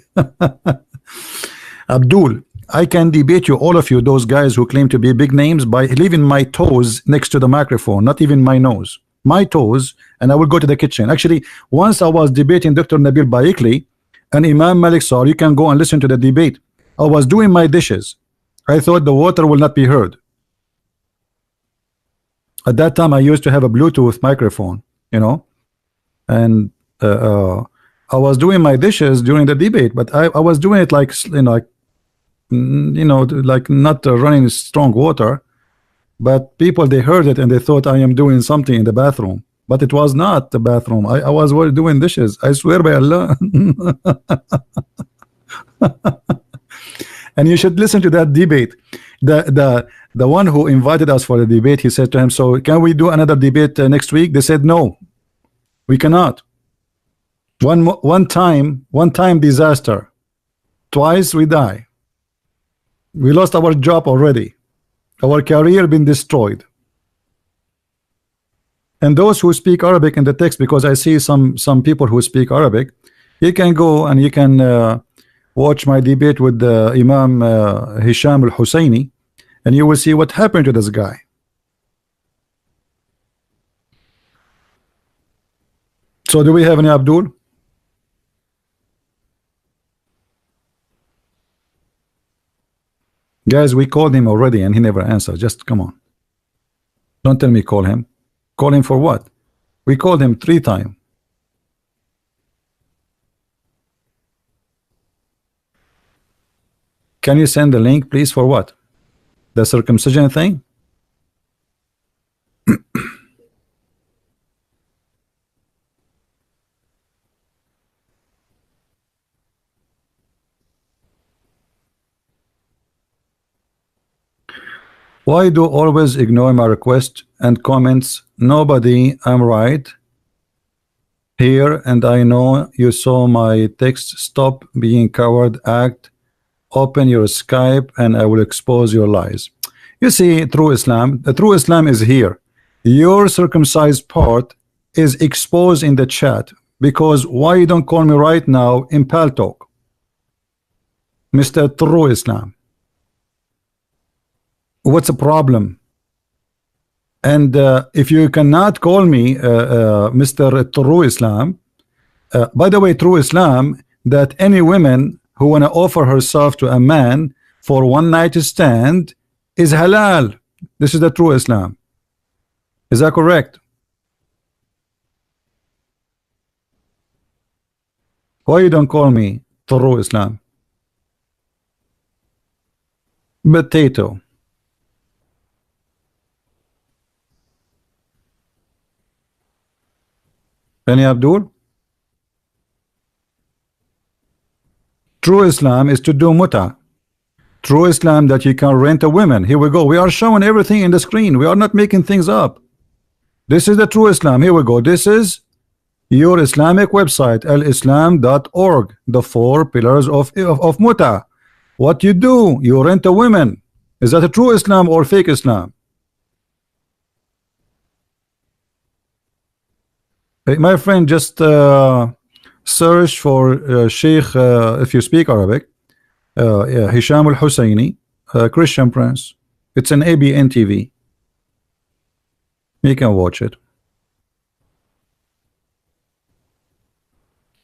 Abdul, I can debate you, all of you, those guys who claim to be big names, by leaving my toes next to the microphone, not even my nose, my toes, and I will go to the kitchen. Actually, once I was debating Dr. Nabil Baikli and Imam Malik Sar, you can go and listen to the debate. I was doing my dishes. I thought the water will not be heard. At that time, I used to have a Bluetooth microphone, you know, and I was doing my dishes during the debate, but I was doing it like, like not running strong water, but people, they heard it and they thought I am doing something in the bathroom, but it was not the bathroom. I was doing dishes, I swear by Allah. And you should listen to that debate. The one who invited us for the debate, he said to him, so can we do another debate next week? They said no, we cannot. One time disaster, twice we die. We lost our job already. Our career been destroyed. And those who speak Arabic in the text, because I see some people who speak Arabic, you can go and you can watch my debate with Imam Hisham al-Husseini, and you will see what happened to this guy. So do we have any Abdul? Guys, we called him already and he never answered. Just come on. Don't tell me call him. Call him for what? We called him 3 times. Can you send the link, please? For what? The circumcision thing? Why do always ignore my request and comments? Nobody, I'm right here, and I know you saw my text. Stop being coward. Act. Open your Skype and I will expose your lies. You see, true Islam, the true Islam is here. Your circumcised part is exposed in the chat, because why you don't call me right now in Pal Talk, Mr. True Islam? What's the problem? And if you cannot call me Mr. True Islam, by the way, True Islam, that any woman who want to offer herself to a man for one night stand is halal. This is the true Islam. Is that correct? Why you don't call me true Islam? Potato. Any Abdul? True Islam is to do muta. True Islam that you can rent a woman. Here we go. We are showing everything in the screen. We are not making things up. This is the true Islam. Here we go. This is your Islamic website, alislam.org. The 4 pillars of muta. What you do, you rent a woman. Is that a true Islam or fake Islam? Hey, my friend, just search for Sheikh, if you speak Arabic, yeah, Hisham al-Husseini, Christian Prince. It's an ABN TV. You can watch it.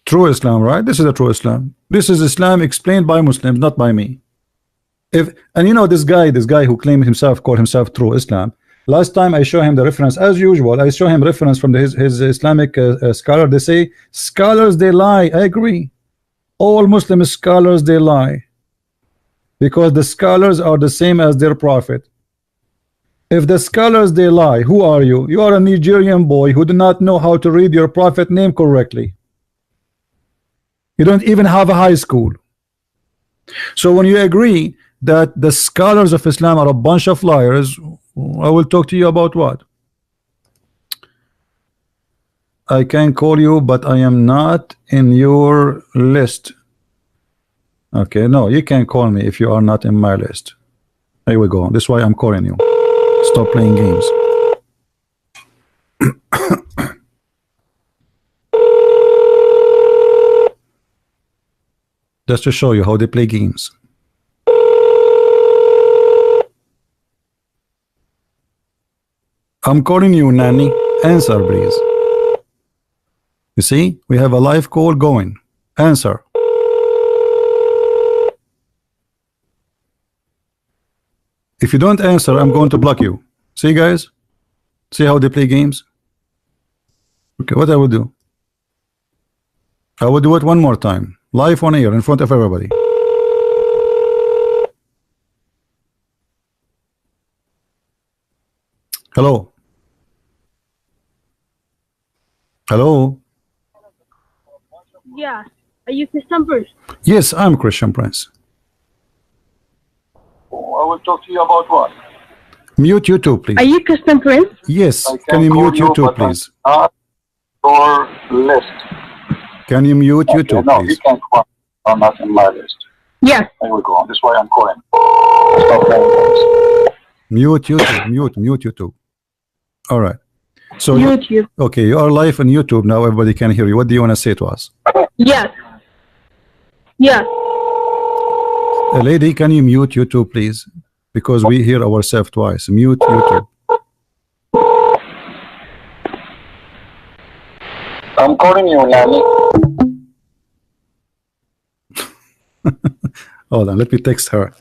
True Islam, right? This is a true Islam. This is Islam explained by Muslims, not by me. And you know this guy who called himself True Islam. Last time I show him the reference, as usual, I show him reference from his Islamic scholar. They say scholars they lie. I agree. All Muslim scholars they lie, because the scholars are the same as their prophet. If the scholars they lie, who are you? You are a Nigerian boy who do not know how to read your prophet name correctly. You don't even have a high school. So when you agree that the scholars of Islam are a bunch of liars, I will talk to you about what? I can call you, but I am not in your list. Okay, no, you can call me if you are not in my list. Here we go. This is why I'm calling you. Stop playing games. Just to show you how they play games. I'm calling you, Nanny. Answer, please. You see, we have a live call going. Answer. If you don't answer, I'm going to block you. See, guys? See how they play games? Okay, what I will do? I will do it one more time. Live on air in front of everybody. Hello? Hello? Yeah. Are you Christian Prince? Yes, I'm Christian Prince. I will talk to you about what? Mute YouTube, please. Are you Christian Prince? Yes. I Can you mute YouTube, but please? I'm not your list. Can you mute Okay, YouTube, no, please? you can't call. I'm not in my list. Yes. Here we go. This is why I'm calling. Stop playing games. Mute YouTube. Mute YouTube. All right. So YouTube. okay, you are live on YouTube now. Everybody can hear you. What do you want to say to us? Yes. Yes. Lady, can you mute YouTube, please? Because we hear ourselves twice. Mute YouTube. I'm calling you, Nanny. Hold on, let me text her.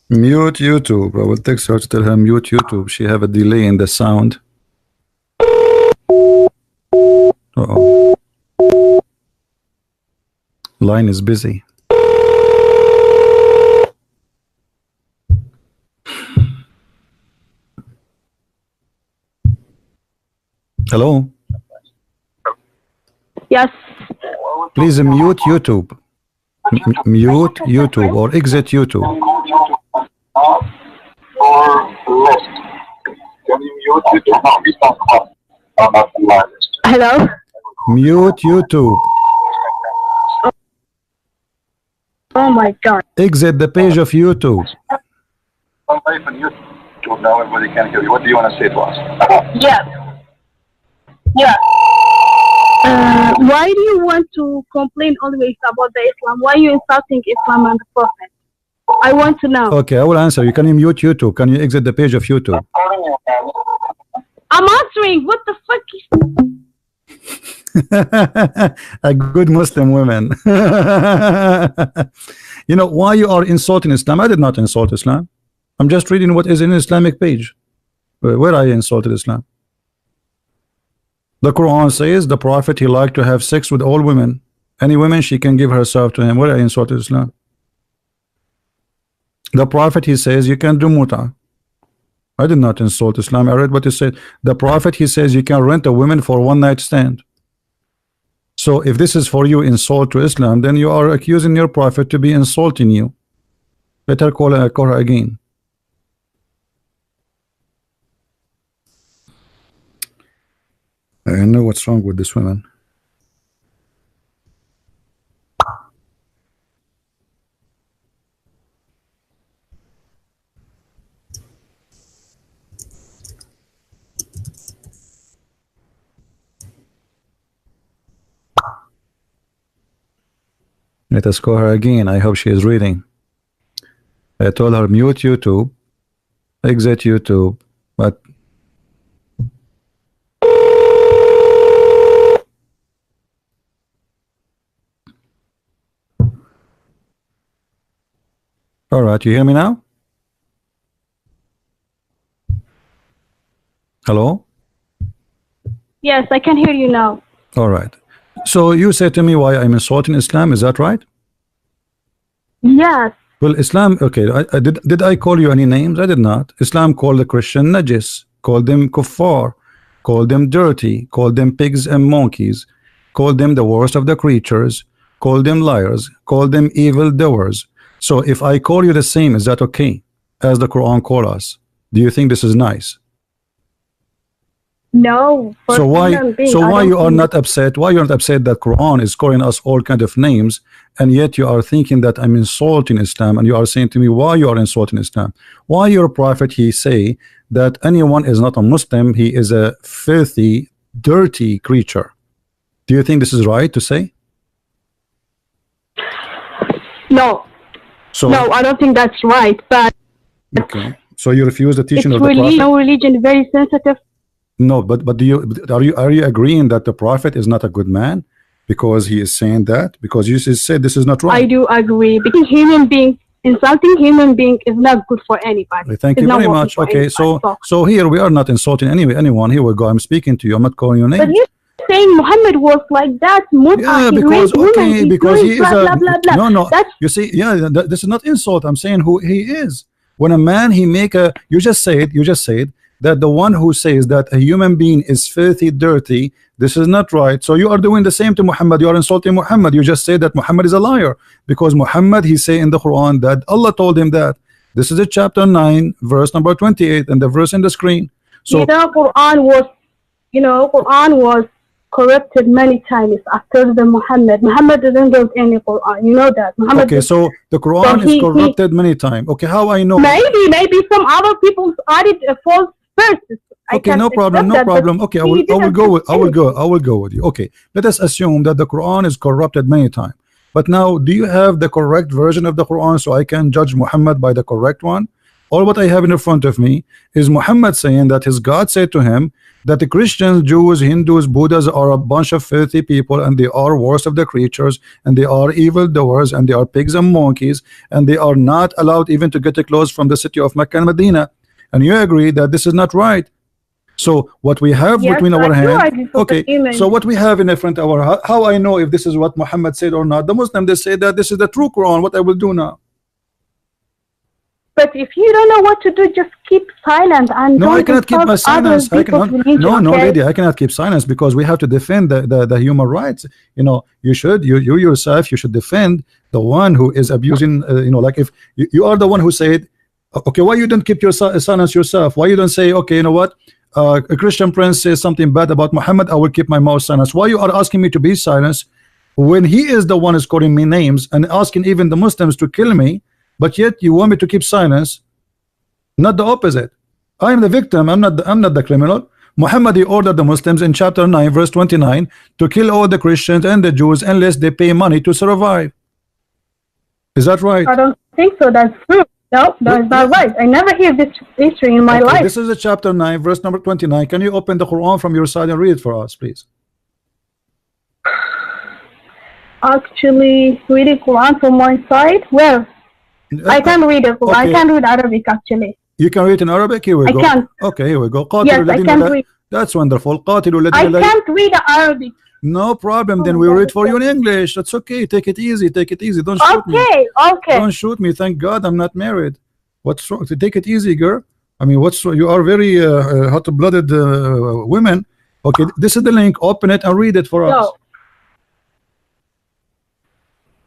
Mute YouTube. I will text her to tell her mute YouTube. She have a delay in the sound. Uh-oh. Line is busy. Hello? Yes. Please mute YouTube. Mute YouTube or exit YouTube. Or list. Can you mute YouTube? No, you can't call. I'm not in my list. Hello. Mute YouTube. Oh my God. Exit the page of YouTube. I'm live on YouTube now. Everybody can hear you. What do you want to say to us? Yes. Yeah. Why do you want to complain always about the Islam? Why are you insulting Islam and the Prophet? I want to know. Okay, I will answer you. Can you mute YouTube? Can you exit the page of YouTube? I'm answering. What the fuck is... A good Muslim woman. You know why you are insulting Islam? I did not insult Islam. I'm just reading what is in Islamic page. Where I insulted Islam. The Quran says the Prophet, he liked to have sex with all women. Any women she can give herself to him. Where I insulted Islam. The Prophet, he says you can do muta. I did not insult Islam. I read what he said. The Prophet, he says you can rent a woman for one night stand. So if this is for you insult to Islam, then you are accusing your Prophet to be insulting you. Let her call her again. I know what's wrong with this woman. Let us call her again. I hope she is reading. I told her mute YouTube, exit YouTube, but all right, you hear me now? Hello? Yes, I can hear you now. All right. So you said to me why I'm insulting Islam, is that right? Yes. Well, Islam, okay, did I call you any names? I did not. Islam called the Christian najis, called them kuffar, called them dirty, called them pigs and monkeys, called them the worst of the creatures, called them liars, called them evil doers. So if I call you the same, is that okay? As the Quran call us. Do you think this is nice? No. So why you are not upset? Why you're not upset that Quran is calling us all kind of names, and yet you are thinking that I'm insulting Islam, and you are saying to me why you are insulting Islam? Why your prophet he say that anyone is not a Muslim, he is a filthy, dirty creature? Do you think this is right to say? No. So No, I don't think that's right. But okay. So you refuse the teaching it's of the really, prophet? no religion very sensitive. No, but are you agreeing that the prophet is not a good man because he is saying that? Because you said this is not right. I do agree, because insulting human being is not good for anybody. Thank It's you not very working much. for Okay, anybody. so here we are not insulting anyone. Here we go. I'm speaking to you. I'm not calling your name. But you saying Muhammad was like that? Yeah, because okay, because he is blah, a blah, blah, blah. no. That's, You see, yeah, this is not insult. I'm saying who he is. When a man he make a, you just said that the one who says that a human being is filthy, dirty, this is not right. So you are doing the same to Muhammad. You are insulting Muhammad. You just say that Muhammad is a liar because Muhammad he say in the Quran that Allah told him that. This is a chapter 9 verse number 28 and the verse in the screen. So Quran was corrupted many times after the Muhammad. Muhammad didn't give any Quran. You know that. Muhammad okay, so the Quran is corrupted many times. Okay, how I know? Maybe some other people added a false verses. Okay, no problem. Okay, I will go with you. Okay, let us assume that the Quran is corrupted many times. But now, do you have the correct version of the Quran so I can judge Muhammad by the correct one? All what I have in front of me is Muhammad saying that his God said to him that the Christians, Jews, Hindus, Buddhas are a bunch of filthy people, and they are worst of the creatures, and they are evil doers, and they are pigs and monkeys, and they are not allowed even to get a clothes from the city of Mecca and Medina. And you agree that this is not right. So what we have between our hands, okay, so what we have in the front of our, how I know if this is what Muhammad said or not? The Muslim, they say that this is the true Quran. What I will do now? But if you don't know what to do, just keep silent and no, I cannot keep my silence. I cannot. No, okay? lady, I cannot keep silence because we have to defend the human rights. You know, you yourself, you should defend the one who is abusing. Like if you are the one who said, okay, why you don't keep your silence yourself? Why you don't say, okay, you know what? A Christian prince says something bad about Muhammad, I will keep my mouth silent. Why you are asking me to be silent when he is the one is calling me names and asking even the Muslims to kill me? But yet you want me to keep silence, not the opposite. I am the victim. I'm not the criminal. Muhammad he ordered the Muslims in chapter 9 verse 29 to kill all the Christians and the Jews unless they pay money to survive. Is that right? I don't think so. That's true. No, that's not right. I never hear this history in my life. This is a chapter 9 verse number 29. Can you open the Quran from your side and read it for us, please? Actually, reading Quran from my side? Well, I can read it. Okay. I can read Arabic actually. You can read in Arabic? Here we go. I can. Okay, here we go. Yes, I can read. That's wonderful. I can't read Arabic. No problem. Then we read for you in English. That's okay. Take it easy. Take it easy. Don't shoot me. Okay. Don't shoot me. Thank God I'm not married. What's wrong? Take it easy, girl. I mean, what's wrong? You are very hot-blooded women. Okay, this is the link. Open it and read it for us.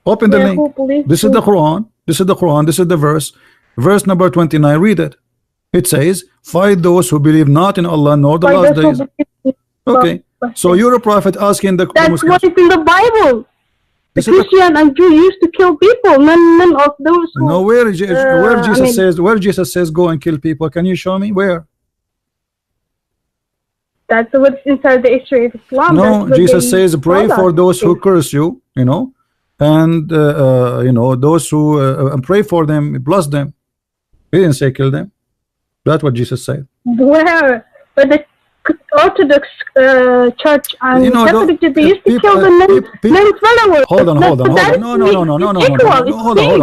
Open the link. This is the Quran. This is the Quran. This is the verse. Verse number 29. Read it. It says, fight those who believe not in Allah nor the last days. Okay. So you're a prophet asking the That's Muslims. what is in the Bible. The Christian and Jew used to kill people. None of those who, no, where Jesus says go and kill people. Can you show me where? That's what's inside the history of Islam. No, Jesus says pray for those who curse you, you know. and you know, those who pray for them, bless them. He didn't say kill them. That's what Jesus said. Where? But the Orthodox Church and You know, Catholic, they used to people- kill the men's followers. Hold on. No. No.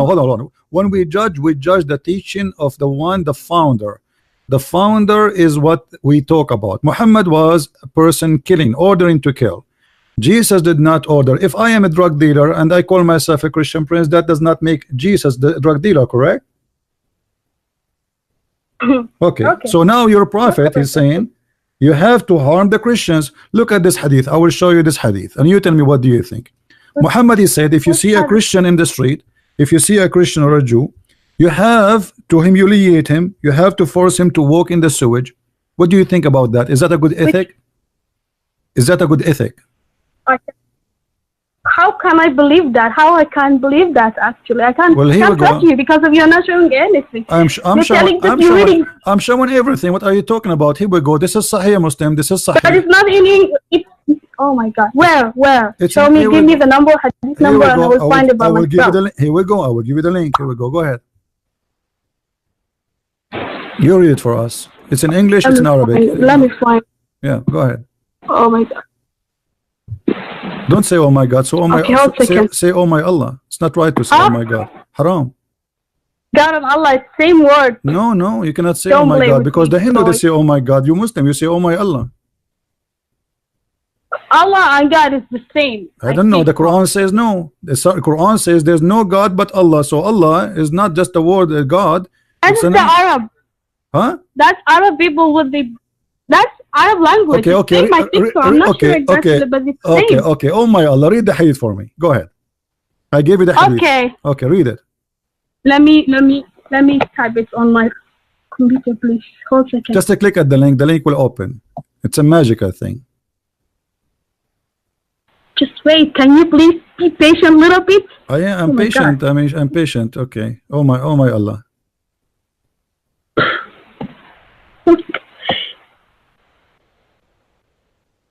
Hold on. When we judge the teaching of the founder. The founder is what we talk about. Muhammad was a person killing, ordering to kill. Jesus did not order. If I am a drug dealer and I call myself a Christian prince, that does not make Jesus the drug dealer, correct? Okay. So now your prophet is saying you have to harm the Christians. Look at this hadith. I will show you this hadith, and you tell me, what do you think? Muhammad, he said, if you see a Christian in the street, if you see a Christian or a Jew, you have to humiliate him. You have to force him to walk in the sewage. What do you think about that? Is that a good ethic? Is that a good ethic? How can I believe that? How I can't believe that, actually? I can't, Well, here we can't go. trust you because of you're not showing anything. I'm showing everything. What are you talking about? Here we go. This is Sahih Muslim. This is But Sahih. it's not in English. Oh my God. Where? It's Show in- me, here give we me go. the number, hadith Here number, we and go. I will find it by I will give you myself. the link. Here we go. I will give you the link. Here we go. Go ahead. You read it for us. It's in English. It's in Arabic. Let me find. Yeah. Go ahead. Oh my God. Don't say oh my God. So oh my. Okay, hold second. Say oh my Allah. It's not right to say oh my God. Haram. God and Allah, it's same word. No. You cannot say Don't oh my play God with because me, the Hindu they boy. say oh my God. You Muslim you say oh my Allah. Allah and God is the same. I don't know. think. The Quran says no. The Quran says there's no God but Allah. So Allah is not just the word God. That's It's the an- Arab. Huh? That's Arab people with the. That's Arab language. Okay. It's same, I think so. I'm not sure exactly, but it's same. Okay. Oh my Allah. Read the hadith for me. Go ahead. I gave you the hadith. Okay. Okay, read it. Let me type it on my computer, please. Hold a second. Just click at the link. The link will open. It's a magical thing. Just wait. Can you please be patient a little bit? I'm Oh my patient. I'm patient. Okay. Oh my Allah.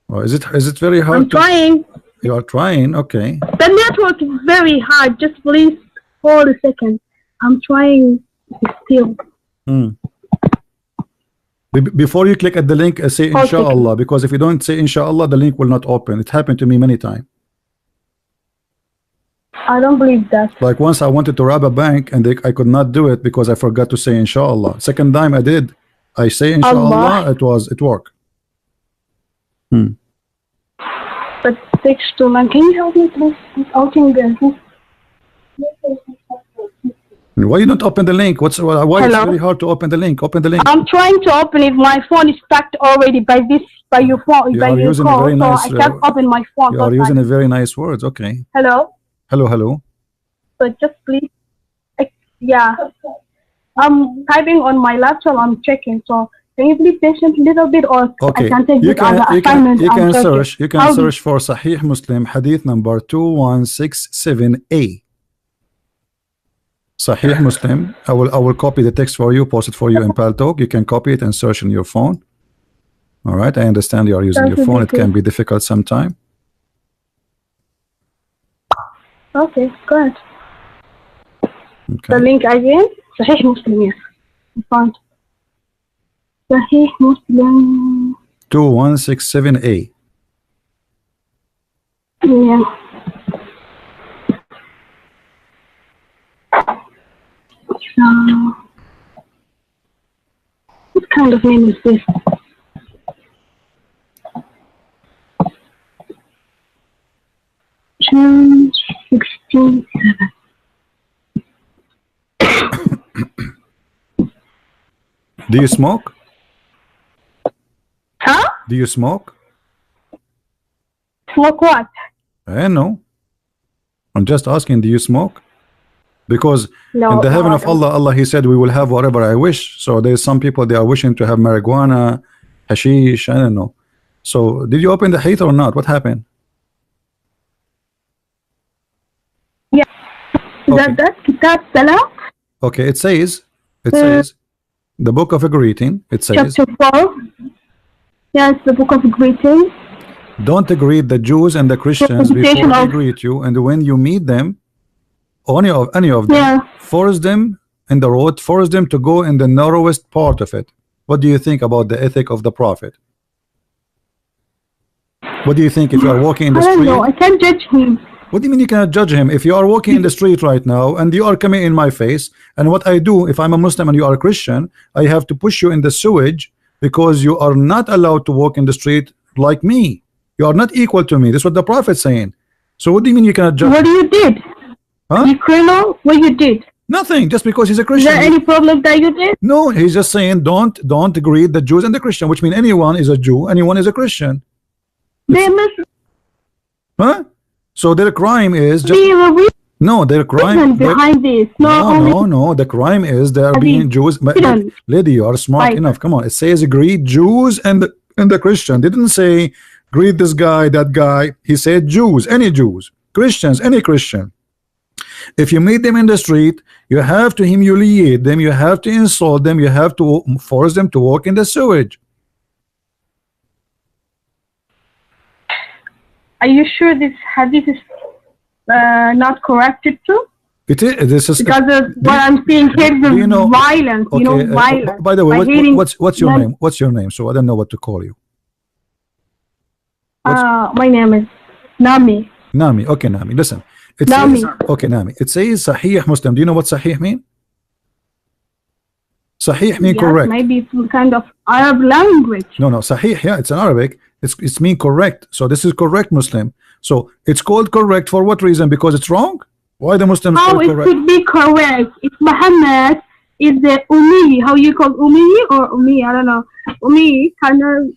Oh, is it very hard? I'm trying. You are trying. Okay. The network is very hard. Just please hold a second. I'm trying still. Before you click at the link, say Okay. inshallah, because if you don't say inshallah, the link will not open. It happened to me many times. I don't believe that. Like once I wanted to rob a bank and I could not do it because I forgot to say inshallah. Second time I did. I say inshallah, Allah. it worked. But it takes too long. Can you help me, please? It's opening the. Why you don't open the link? Why it's Hello? very hard to open the link? Open the link. I'm trying to open it. My phone is stacked already by your phone, You by are your using a call, very so nice, I can't open my phone. You are using a very nice words. Okay. Hello? Hello. But just please. Yeah. I'm typing on my laptop. I'm checking. So can you please patient a little bit, or Okay. I can take You this as an can assignment? and check search. it? You can How do- search for Sahih Muslim Hadith number 2167A. Sahih Muslim. I will copy the text for you, post it for you in Paltalk. You can copy it and search on your phone. All right. I understand you are using That your would phone. be It can good. be difficult sometime. Okay, go ahead. The Okay. link again. Sahih Muslim, yes. I found. Sahih Muslim. 2167A. Yeah. So, what kind of name is this? June 16, 7. Do you smoke? Huh? Do you smoke? Smoke what? I know. I'm just asking, do you smoke? Because No, in the heaven no, of I don't. Allah, He said we will have whatever I wish. So there's some people they are wishing to have marijuana, hashish, I don't know. So did you open the hadith or not? What happened? Yeah. Is Okay. that Kitab Salah? Okay, it says the book of a greeting. It says Chapter 4. Yeah, it's the book of greeting. Don't greet the Jews and the Christians before they greet you, and when you meet them, any of them, force them in the road, force them to go in the narrowest part of it. What do you think about the ethic of the Prophet? What do you think if you are walking in the street? I don't know. I can't judge him. What do you mean you cannot judge him? If you are walking in the street right now and you are coming in my face, and what I do, if I'm a Muslim and you are a Christian, I have to push you in the sewage because you are not allowed to walk in the street like me. You are not equal to me. This is what the Prophet's saying. So what do you mean you cannot judge? What you did? Huh? You criminal? What you did? Nothing. Just because he's a Is Christian. there any problem that you did? No, he's just saying don't greet the Jews and the Christian, which means anyone is a Jew, anyone is a Christian. They must. Huh? So their crime is just be a no. Their crime behind this. No. The crime is they are being Jews. Lady, you are smart enough. Come on. It says greet Jews and the Christian. They didn't say greet this guy, that guy. He said Jews, any Jews, Christians, any Christian. If you meet them in the street, you have to humiliate them. You have to insult them. You have to force them to walk in the sewage. Are you sure this hadith is not corrected too? It is. This is because of what I'm seeing here is violence. Okay, you know, violence. By the way, what's your name? What's your name? So I don't know what to call you. My name is Nami. Nami. Okay, Nami. Listen. Nami. Okay, Nami. It says Sahih Muslim. Do you know what Sahih mean? Sahih mean correct. Maybe some kind of Arab language. No. Sahih. Yeah, it's in Arabic. It's mean correct. So this is correct Muslim. So it's called correct for what reason? Because it's wrong? Why the Muslims call it correct? How it could be correct? It's Muhammad is the Ummi. How you call Ummi or Ummi? I don't know. Ummi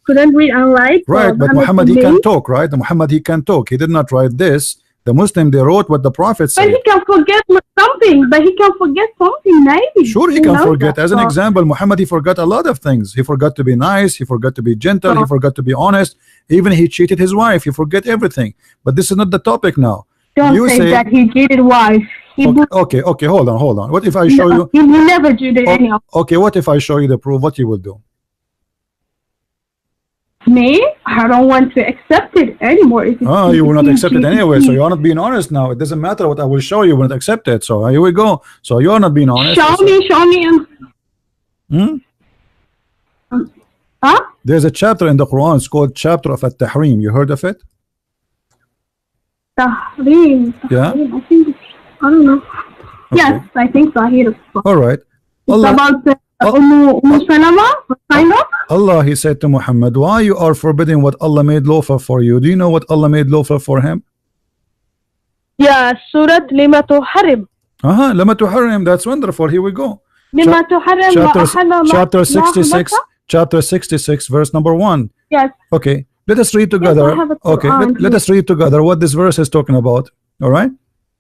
couldn't read and write. Right, but Muhammad he can talk, right? Muhammad he can talk. He did not write this. The Muslim they wrote what the Prophet said. But he can forget something. Maybe. Sure, he can forget. As an example, Muhammad he forgot a lot of things. He forgot to be nice. He forgot to be gentle. He forgot to be honest. Even he cheated his wife. He forget everything. But this is not the topic now. Don't say that he cheated wife. Okay. Hold on. What if I show you? He never cheated anyone. Okay, what if I show you the proof? What you will do? Me? I don't want to accept it anymore. You will not accept it anyway, so you're not being honest now. It doesn't matter what I will show you, will not accept it. So here we go. So you're not being honest. Show me. Huh? There's a chapter in the Quran. It's called chapter of At-Tahrim. You heard of it? Tahrim. Yeah. I don't know. Okay. Yes, I think so. I hear it. All right. It's about Salama, kind of. Allah, he said to Muhammad, why you are forbidding what Allah made lawful for you? Do you know what Allah made lawful for him? Yeah, Surat Lima Tuharrim. Lima Tuharrim. That's wonderful. Here we go. Lima Tuharrim. Chapter 66. Chapter 66, verse number 1. Yes. Okay. Let us read together. Yes, okay. Let us read together what this verse is talking about. All right.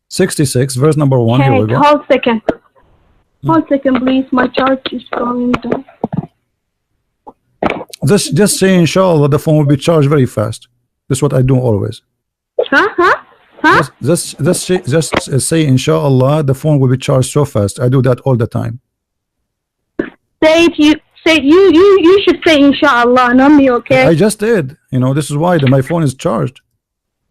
66, verse number 1. Okay, here we go. Hold second. Hold second, please. My charge is going down. Just say inshallah the phone will be charged very fast. This is what I do always. Just say inshallah the phone will be charged so fast. I do that all the time. You should say inshallah, not me, okay? I just did. You know, this is why my phone is charged.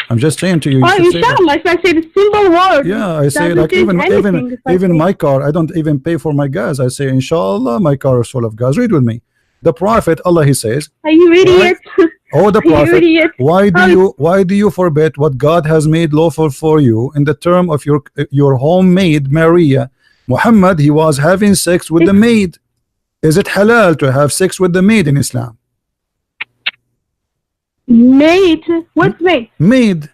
I'm just saying to you. Inshallah, if I say the simple word. Yeah, I say like even my car, I don't even pay for my gas. I say inshallah, my car is full of gas. Read with me. The Prophet, Allah, he says. Are you idiot? Oh, the Prophet. Why do you forbid what God has made lawful for you in the term of your homemaid Maria? Muhammad, he was having sex with the maid. Is it halal to have sex with the maid in Islam? Maid? What maid? Maid.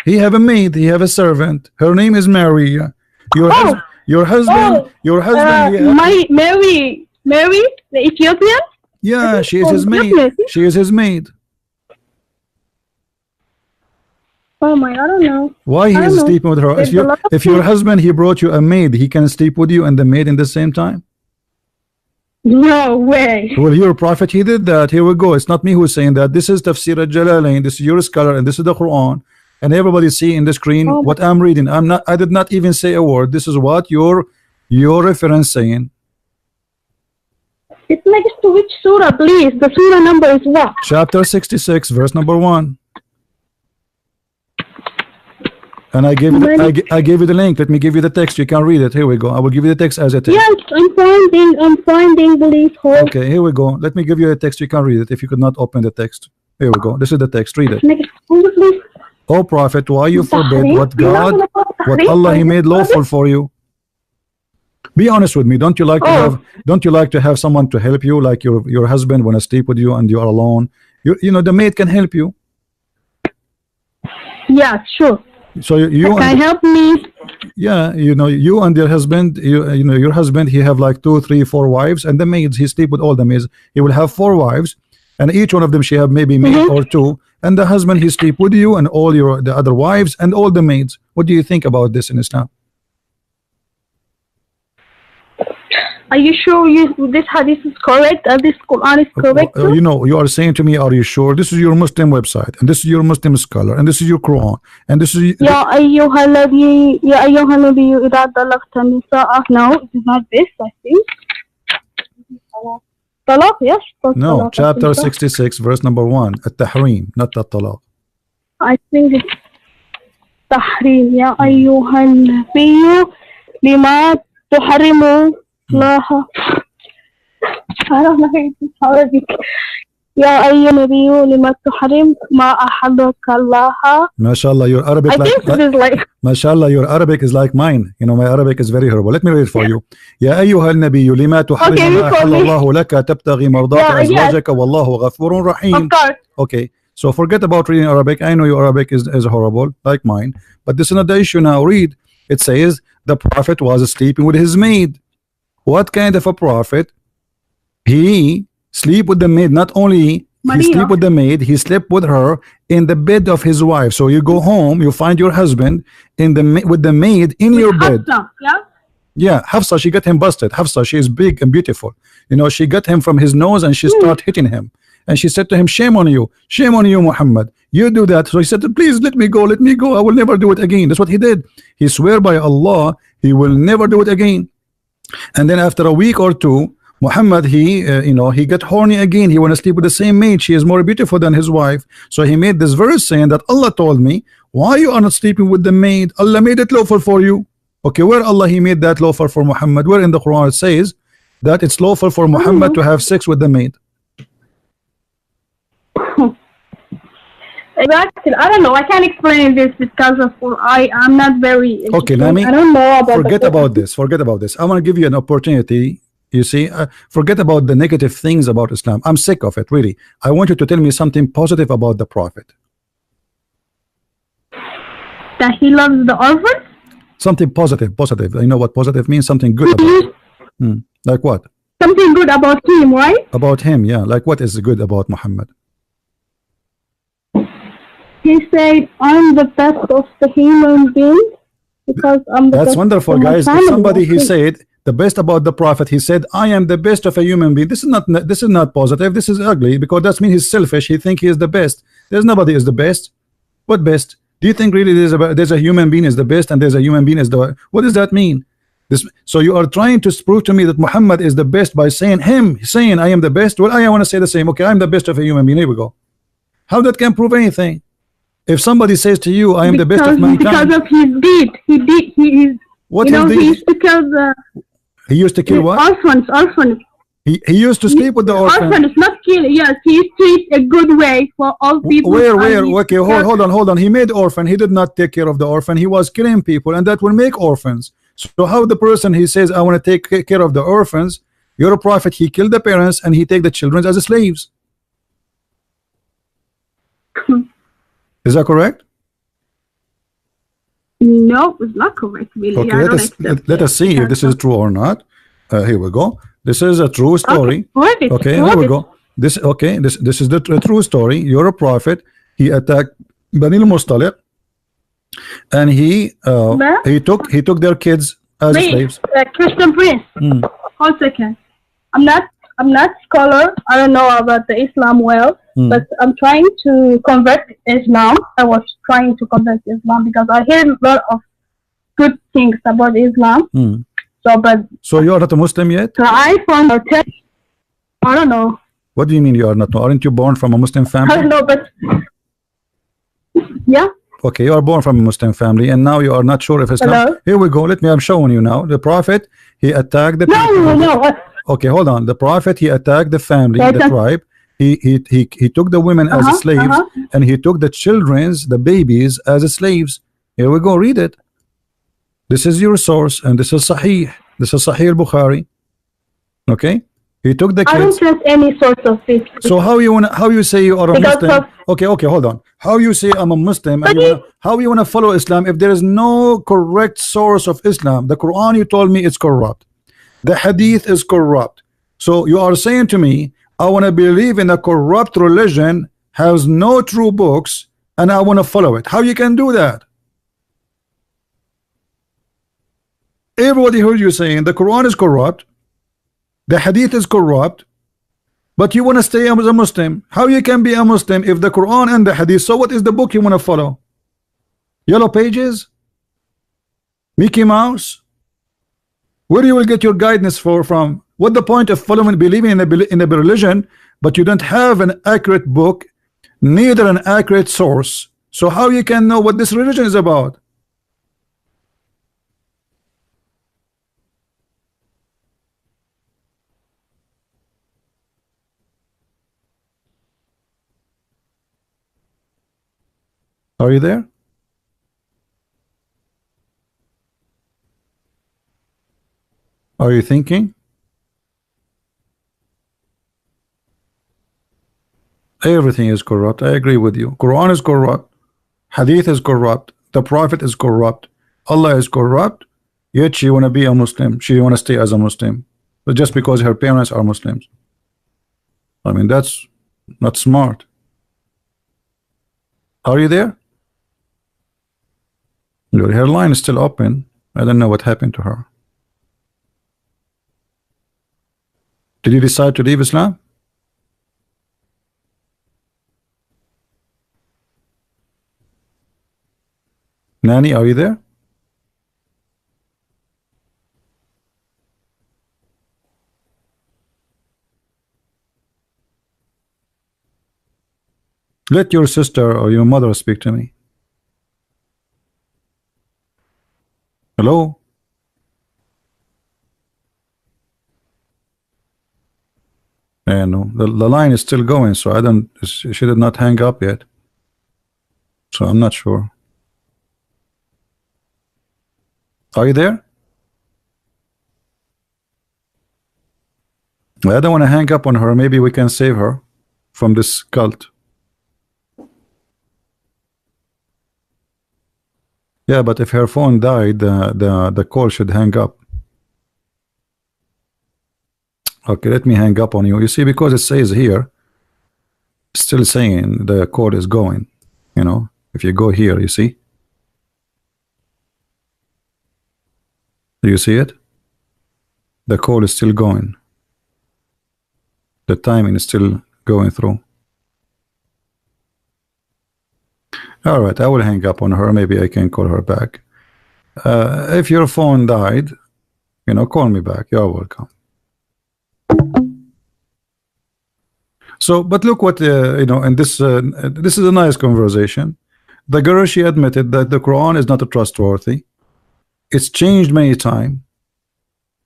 He have a maid. He have a servant. Her name is Maria. Your husband. Mary, the Ethiopian. Yeah, she is his maid. She is his maid. Oh my, I don't know. Why he is sleeping with her? If your husband he brought you a maid, he can sleep with you and the maid in the same time? No way. Well, your prophet he did that. Here we go. It's not me who's saying that. This is Tafsir al-Jalalain. This is your scholar, and this is the Quran. And everybody see in the screen what I'm reading. I did not even say a word. This is what your reference saying. It's next to which surah, please? The surah number is what? Chapter 66, verse number 1. And I gave you I gave you the link. Let me give you the text. You can read it. Here we go. I will give you the text as a text. Yes, I'm finding please hold. Okay, here we go. Let me give you a text. You can read it if you could not open the text. Here we go. This is the text. Read it. Next, please. Oh Prophet, why you forbid what God, what Tahrim. Allah He made lawful for you? Be honest with me. Don't you like to have? Don't you like to have someone to help you, like your husband want to sleep with you and you are alone? You know the maid can help you. Yeah, sure. So you Can help me? yeah, you know, you and your husband, you know, your husband, he have like 2, 3, 4 wives, and the maids, he sleep with all the maids. He will have 4 wives, and each one of them she have maybe maid or 2, and the husband he sleep with you and all the other wives and all the maids. What do you think about this in Islam? Are you sure this hadith is correct? This Quran is correct? You know, you are saying to me, are you sure? This is your Muslim website, and this is your Muslim scholar, and this is your Quran, and this is يا أيها النبي إذا طلقت النساء. No, it is not this, I think. Talaq, yes. no, chapter 66, verse number 1, at-tahrim, not at-talaq. I think it's tahrim. يا أيها النبي لما تحرم الله. I don't know if it's Arabic. يا أيها النبي لما تحرم ما أحلك الله. MashaAllah, your Arabic. I think it is like. MashaAllah, your Arabic is like mine. You know, my Arabic is very horrible. Let me read it for you. يا أيها النبي لما تحرم ما أحل الله لك تبتغي مرضات أزواجك والله غفور رحيم. Of course. Okay, so forget about reading Arabic. I know your Arabic is horrible, like mine, but this is not the issue now. Read. It says the Prophet was sleeping with his maid. What kind of a prophet? He sleep with the maid. Not only he sleep with the maid, he slept with her in the bed of his wife. So you go home, you find your husband in the with the maid in your bed. Yeah, Hafsa, she got him busted. Hafsa, she is big and beautiful. You know, she got him from his nose and she started hitting him. And she said to him, shame on you, Muhammad. You do that. So he said, please let me go, let me go. I will never do it again. That's what he did. He swear by Allah, he will never do it again. And then after a week or 2, Muhammad, he you know, he got horny again. He want to sleep with the same maid. She is more beautiful than his wife. So he made this verse saying that Allah told me, why you are not sleeping with the maid? Allah made it lawful for you. Okay, where Allah he made that lawful for Muhammad? Where in the Quran it says that it's lawful for Muhammad to have sex with the maid? Exactly. I don't know. I can't explain this because of I'm not very. Okay, Nami. I don't know about. Forget about this. Forget about this. I want to give you an opportunity. You see, forget about the negative things about Islam. I'm sick of it, really. I want you to tell me something positive about the Prophet. That he loves the orphans? Something positive, positive. You know what positive means? Something good about him. Like what? Something good about him, right? About him, yeah. Like what is good about Muhammad? He said, I'm the best of the human beings because I'm the That's best wonderful, of my guys. family. If somebody he said the best about the Prophet, he said, I am the best of a human being. This is not positive. This is ugly because that means he's selfish. He think he is the best. There's nobody is the best. What best? Do you think really there's a human being is the best and there's a human being is the what does that mean? So you are trying to prove to me that Muhammad is the best by saying I am the best. Well, I want to say the same. Okay, I'm the best of a human being. Here we go. How that can prove anything? If somebody says to you, I am the best of mankind. Because of his deed. He is. What you know, he used to kill the. He used to kill what? Orphans. He used to sleep with the orphans. Orphans, not kill. Yes, he treats a good way for all people. Where? Okay, hold on. He made orphan. He did not take care of the orphan. He was killing people, and that will make orphans. So how the person he says, I want to take care of the orphans, you're a prophet, he killed the parents and he take the children as slaves. Is that correct? No, it's not correct, really. Okay, let us see if this is true or not. Here we go. This is a true story. Okay, here we go. This is the true story. You're a prophet. He attacked Bani al-Mustaliq, and he took their kids as slaves. Christian Prince. 1 second. I'm not scholar. I don't know about the Islam well, but I'm trying to convert Islam. I was trying to convert Islam because I hear a lot of good things about Islam. So you are not a Muslim yet? So I found a text. I don't know. What do you mean you are not? Aren't you born from a Muslim family? I don't know, but yeah. Okay, you are born from a Muslim family, and now you are not sure if Islam. Hello? Here we go. I'm showing you now. The Prophet, he attacked the people. No. Okay, hold on. The Prophet, he attacked the family, the tribe. He took the women as slaves, and he took the children's, the babies, as slaves. Here we go. Read it. This is your source, and this is Sahih. This is Sahih al-Bukhari. Okay. He took the kids. I don't trust any source of this. So how you say you are a Muslim? Okay, hold on. How you say I'm a Muslim, and how you wanna follow Islam if there is no correct source of Islam? The Quran, you told me, it's corrupt. The Hadith is corrupt. So you are saying to me, I wanna believe in a corrupt religion, has no true books, and I wanna follow it. How you can do that? Everybody heard you saying the Quran is corrupt, the Hadith is corrupt, but you want to stay as a Muslim. How you can be a Muslim if the Quran and the Hadith? So what is the book you want to follow? Yellow Pages? Mickey Mouse? Where you will get your guidance from? What the point of following, believing in a religion, but you don't have an accurate book, neither an accurate source? So how you can know what this religion is about? Are you there? Are you thinking? Everything is corrupt. I agree with you. Quran is corrupt. Hadith is corrupt. The Prophet is corrupt. Allah is corrupt. Yet she want to be a Muslim. She want to stay as a Muslim. But just because her parents are Muslims. I mean, that's not smart. Are you there? Her line is still open. I don't know what happened to her. Did you decide to leave Islam? Nani, are you there? Let your sister or your mother speak to me. Hello? Yeah, no, the line is still going, so I don't, she did not hang up yet. So I'm not sure. Are you there? I don't want to hang up on her. Maybe we can save her from this cult. Yeah, but if her phone died, the call should hang up. Okay, let me hang up on you. You see, because it says here, still saying the call is going. You know, if you go here, you see. Do you see it? The call is still going. The timing is still going through. All right, I will hang up on her. Maybe I can call her back. If your phone died, you know, call me back. You're welcome. So, but look what you know, and this is a nice conversation. The girl, she admitted that the Quran is not trustworthy. It's changed many times.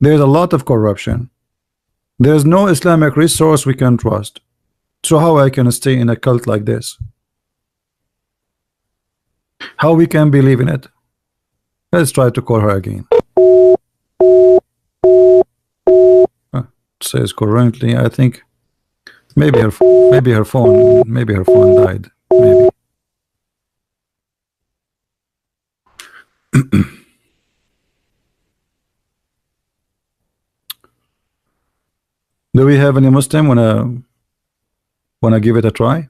There's a lot of corruption. There's no Islamic resource we can trust. So how I can stay in a cult like this? How we can believe in it? Let's try to call her again. It says currently. I think maybe her phone died. Maybe. Do we have any Muslim wanna give it a try?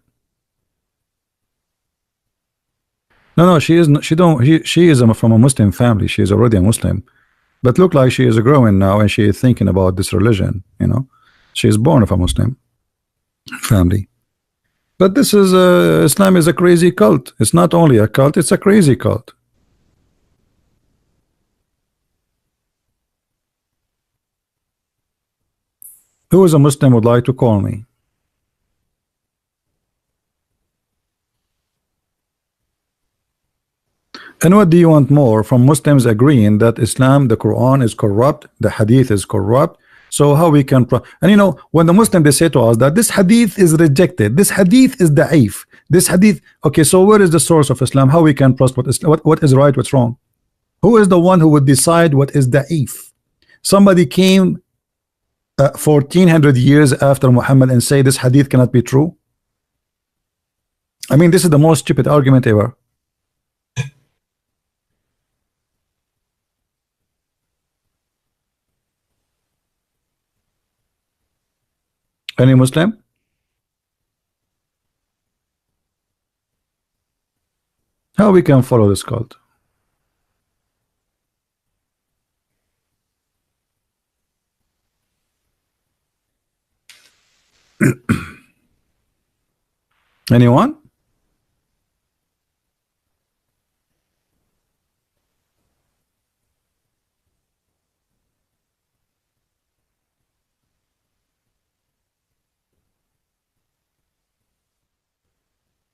No, she isn't. She is from a Muslim family. She is already a Muslim, but look like she is growing now, and she is thinking about this religion. You know, she is born of a Muslim family. But this is Islam is a crazy cult. It's not only a cult; it's a crazy cult. Who is a Muslim would like to call me? And what do you want more from Muslims agreeing that Islam, the Quran is corrupt, the Hadith is corrupt? So how we can and you know, when the Muslim they say to us that this Hadith is rejected, this Hadith is da'if, this Hadith, okay, so where is the source of Islam? How we can trust what is right, what's wrong? Who is the one who would decide what is da'if? Somebody came 1400 years after Muhammad and say this Hadith cannot be true. I mean, this is the most stupid argument ever. Any Muslim? How we can follow this cult? Anyone?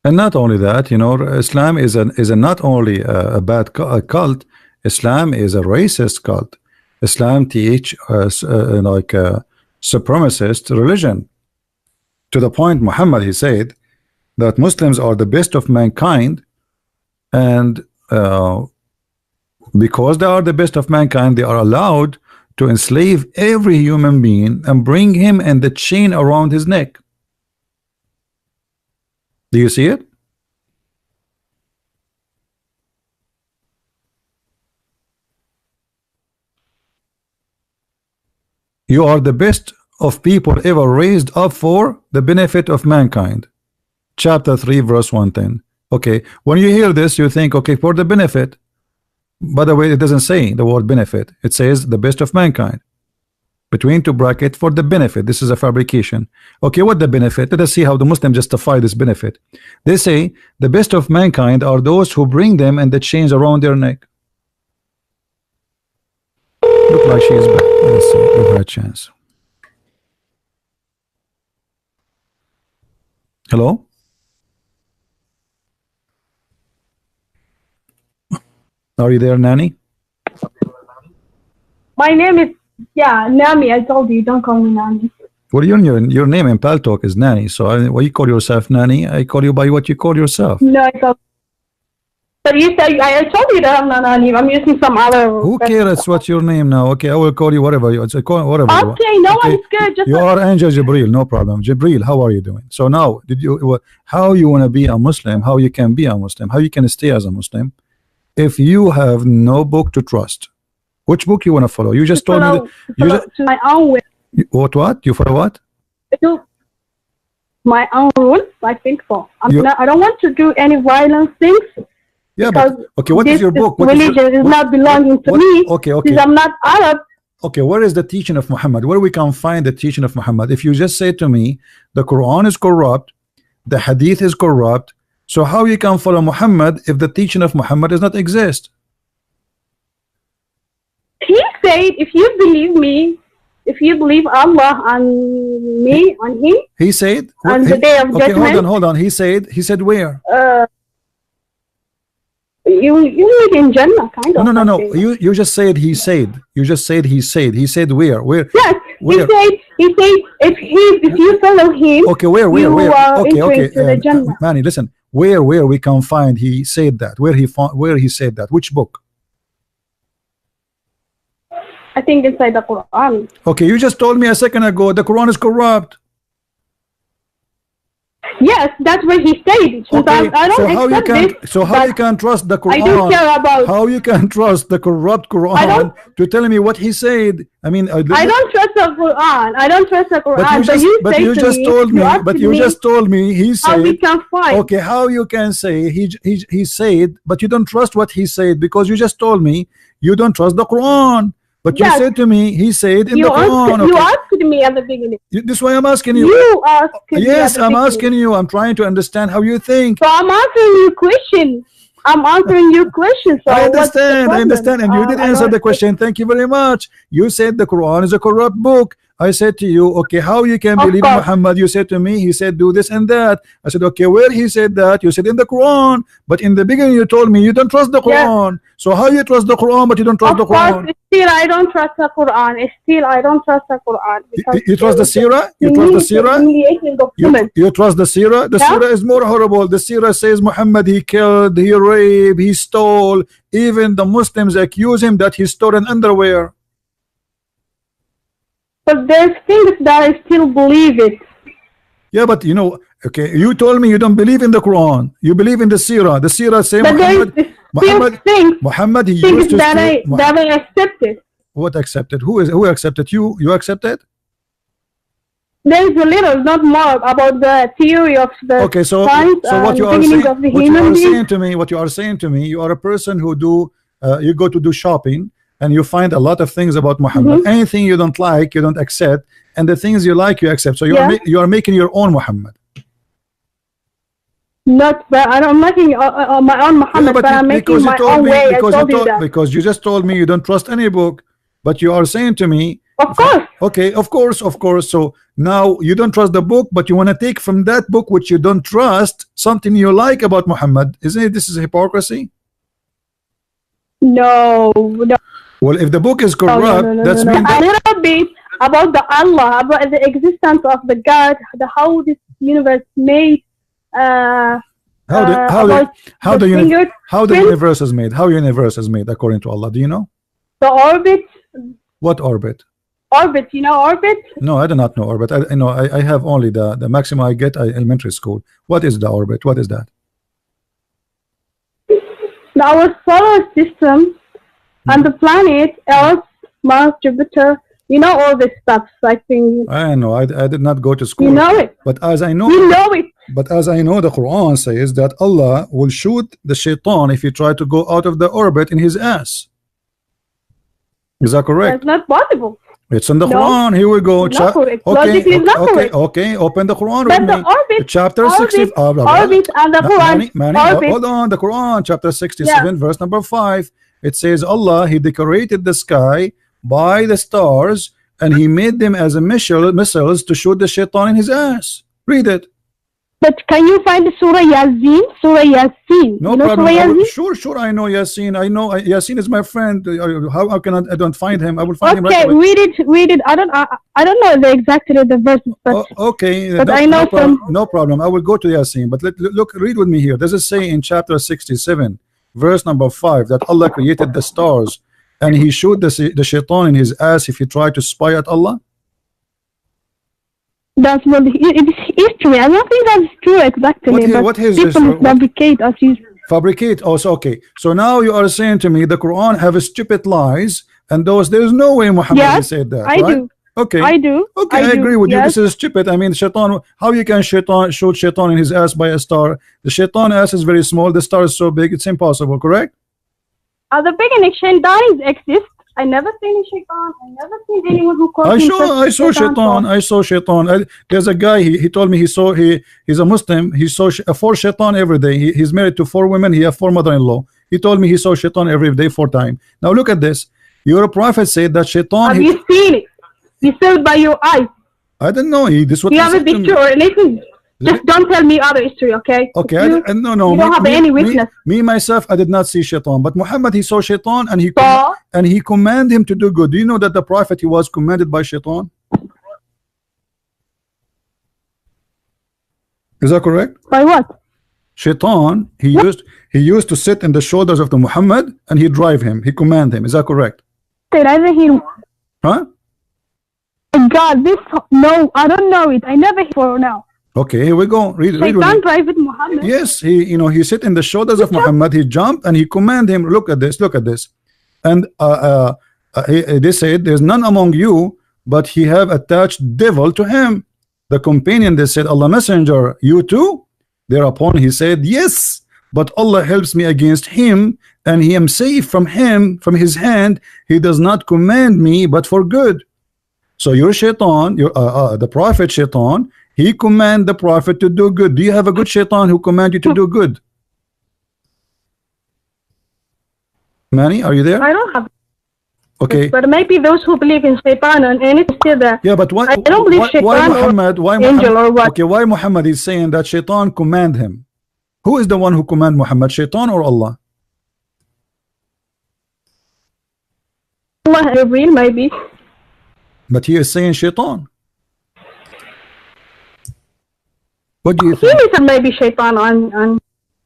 And not only that, you know, Islam is a not only a bad cult. Islam is a racist cult. Islam teach like a supremacist religion. To the point, Muhammad, he said that Muslims are the best of mankind, and because they are the best of mankind, they are allowed to enslave every human being and bring him in the chain around his neck. Do you see it? You are the best of people ever raised up for the benefit of mankind. Chapter 3 verse 110. Okay, when you hear this you think, okay, for the benefit. By the way, it doesn't say the word benefit, it says the best of mankind. Between two brackets, for the benefit. This is a fabrication. Okay, what the benefit? Let us see how the Muslims justify this benefit. They say the best of mankind are those who bring them and the chains around their neck. Look like she is back. Let's see, give her a chance. Hello? Are you there, Nanny? My name is Nami. I told you, don't call me Nami. Well, your name in Paltalk is Nanny, so why you call yourself Nanny? I call you by what you call yourself. No, I told. But you said I told you that I'm not Nani. I'm using some other. Who cares what's your name now? Okay, I will call you whatever you whatever. Okay, no one's good. Just you are Angel Jibril, no problem. Jibril, how are you doing? So now, how you want to be a Muslim? How you can be a Muslim? How you can stay as a Muslim if you have no book to trust? Which book you want to follow? You just told me that to my own way. What? You follow what? To my own rules. I think so. I don't want to do any violent things. Yeah, but okay. What is your book? What religion is not belonging to me. Okay. Because I'm not Arab. Okay, where is the teaching of Muhammad? Where we can find the teaching of Muhammad? If you just say to me, the Quran is corrupt, the Hadith is corrupt, so how you can follow Muhammad if the teaching of Muhammad does not exist? He said, if you believe me, if you believe Allah and me and him, he said on the day of judgment. Hold on. He said where? You live in Jannah, kind of. No. You just said he said. You just said he said. He said where? Yes. Where? He said if you follow him. Okay, where? You are Okay. To the Jannah. Manny, listen. Where we can find he said that? Where he said that? Which book? I think inside the Quran. Okay, you just told me a second ago the Quran is corrupt. Yes, that's what he said. Okay, I don't accept this. So how you can trust the Quran? I don't care about. How you can trust the corrupt Quran to tell me what he said? I mean, I don't trust the Quran. I don't trust the Quran. But you just told me. But you just told me he said. How we can find? Okay, how you can say he said, but you don't trust what he said because you just told me you don't trust the Quran. But you said to me, he said in the Quran. You asked me at the beginning. This is why I'm asking you. You asked me. Yes, I'm asking you. I'm trying to understand how you think. So I'm answering your question. So I understand, and you did answer the question. Thank you very much. You said the Quran is a corrupt book. I said to you, okay, how you can believe in Muhammad? You said to me, he said do this and that. I said, okay, where he said that? You said in the Quran. But in the beginning you told me you don't trust the Quran. So how you trust the Quran but you don't trust the Quran? Still I don't trust the Quran. Still I don't trust the Quran. You trust the Sirah? You trust the Sirah? You trust the Sirah? The Sirah is more horrible. The Sirah says Muhammad, he killed, he raped, he stole. Even the Muslims accuse him that he stole an underwear. But there's things that I still believe it. Yeah, but you know, okay, you told me you don't believe in the Quran. You believe in the Sirah. The Sirah say Muhammad, he used to that I accepted. What accepted? Who accepted? You accepted? There is a little, not more, about the theory of the science, what you are saying to me, you are a person who you go to do shopping and you find a lot of things about Muhammad. Anything you don't like, you don't accept, and the things you like, you accept. So you are making your own Muhammad. Not, but I'm making my own Muhammad, but I'm making my own way. Because you just told me you don't trust any book, but you are saying to me, of course. Okay, of course. So now you don't trust the book, but you want to take from that book which you don't trust something you like about Muhammad. Isn't it? This is hypocrisy. No. Well, if the book is corrupt, that's a little bit about the Allah, about the existence of the God, how this universe made. How the universe is made? How universe is made according to Allah? Do you know? The orbit. What orbit? Orbit, you know orbit? No, I do not know orbit. I have only the maximum I get elementary school. What is the orbit? What is that? Our solar system and the planet, Earth, Mars, Jupiter. You know all this stuff. I think. I know. I did not go to school. You know it. But as I know. You know it. But as I know, the Quran says that Allah will shoot the shaitan if he try to go out of the orbit in his ass. Is that correct? That's not possible. It's in the Quran. Here we go. Okay, open the Quran with me. The orbit, chapter 60. Orbit and the Quran. Hold on. The Quran, chapter 67, verse number 5. It says Allah, he decorated the sky by the stars and he made them as a missiles to shoot the shaitan in his ass. Read it. But can you find Surah Yasin? Surah Yasin. No problem. Sure. I know Yasin. I know Yasin is my friend. How can I don't find him? I will find him right away. Read it. I don't know exactly the verses, but okay. But I know no problem. I will go to Yasin. But look, read with me here. Does it say in chapter 67, verse number 5, that Allah created the stars and he shoot the shaitan in his ass if he tried to spy at Allah? That's what it's history. I don't think that's true exactly. What is people fabricate as usual. Fabricate also. Okay, so now you are saying to me the Quran have stupid lies, and there's no way Muhammad said that. I do. Okay, I do. Okay, I agree with you. This is stupid. I mean, shaitan. How you can shoot shaitan in his ass by a star? The shaitan ass is very small. The star is so big. It's impossible. Correct? At the beginning, shaitan exists. I never seen a shaitan. I never seen anyone who calls I saw shaitan. There's a guy. He told me he's a Muslim. He saw 4 shaitan every day. He's married to 4 women. He have 4 mother-in-law. He told me he saw shaitan every day 4 times. Now look at this. Your prophet said that shaitan. Have you seen it? You saw it by your eyes. I don't know. This what you have a picture or anything. Just don't tell me other history, okay? Okay, no. You don't have any witness. Me myself, I did not see shaitan, but Muhammad, he saw shaitan and he commanded him to do good. Do you know that the prophet, he was commanded by shaitan? Is that correct? By what? Shaitan, he used to sit in the shoulders of the Muhammad and he drive him. He command him. Is that correct? Did I ever hear? Huh? God, no, I don't know it. I never hear for now. Okay, here we go. Read drive with Muhammad. Yes, he sit in the shoulders of Muhammad. He jumped and he command him. Look at this. And they said, "There's none among you, but he have attached devil to him." The companion, they said, "Allah Messenger, you too?" Thereupon he said, "Yes, but Allah helps me against him, and he am safe from his hand. He does not command me, but for good." So your shaitan, the prophet shaitan, he command the prophet to do good. Do you have a good shaitan who command you to do good? Manny, are you there? I don't have. Okay. But maybe those who believe in Shaitan and anything still there. Yeah, but why? I don't believe Shaitan why Muhammad? Why angel Muhammad? or what? Okay, why Muhammad is saying that Shaitan command him? Who is the one who command Muhammad? Shaitan or Allah? Allah reveal maybe. But he is saying Shaitan. What do you He think? is maybe Shaitan and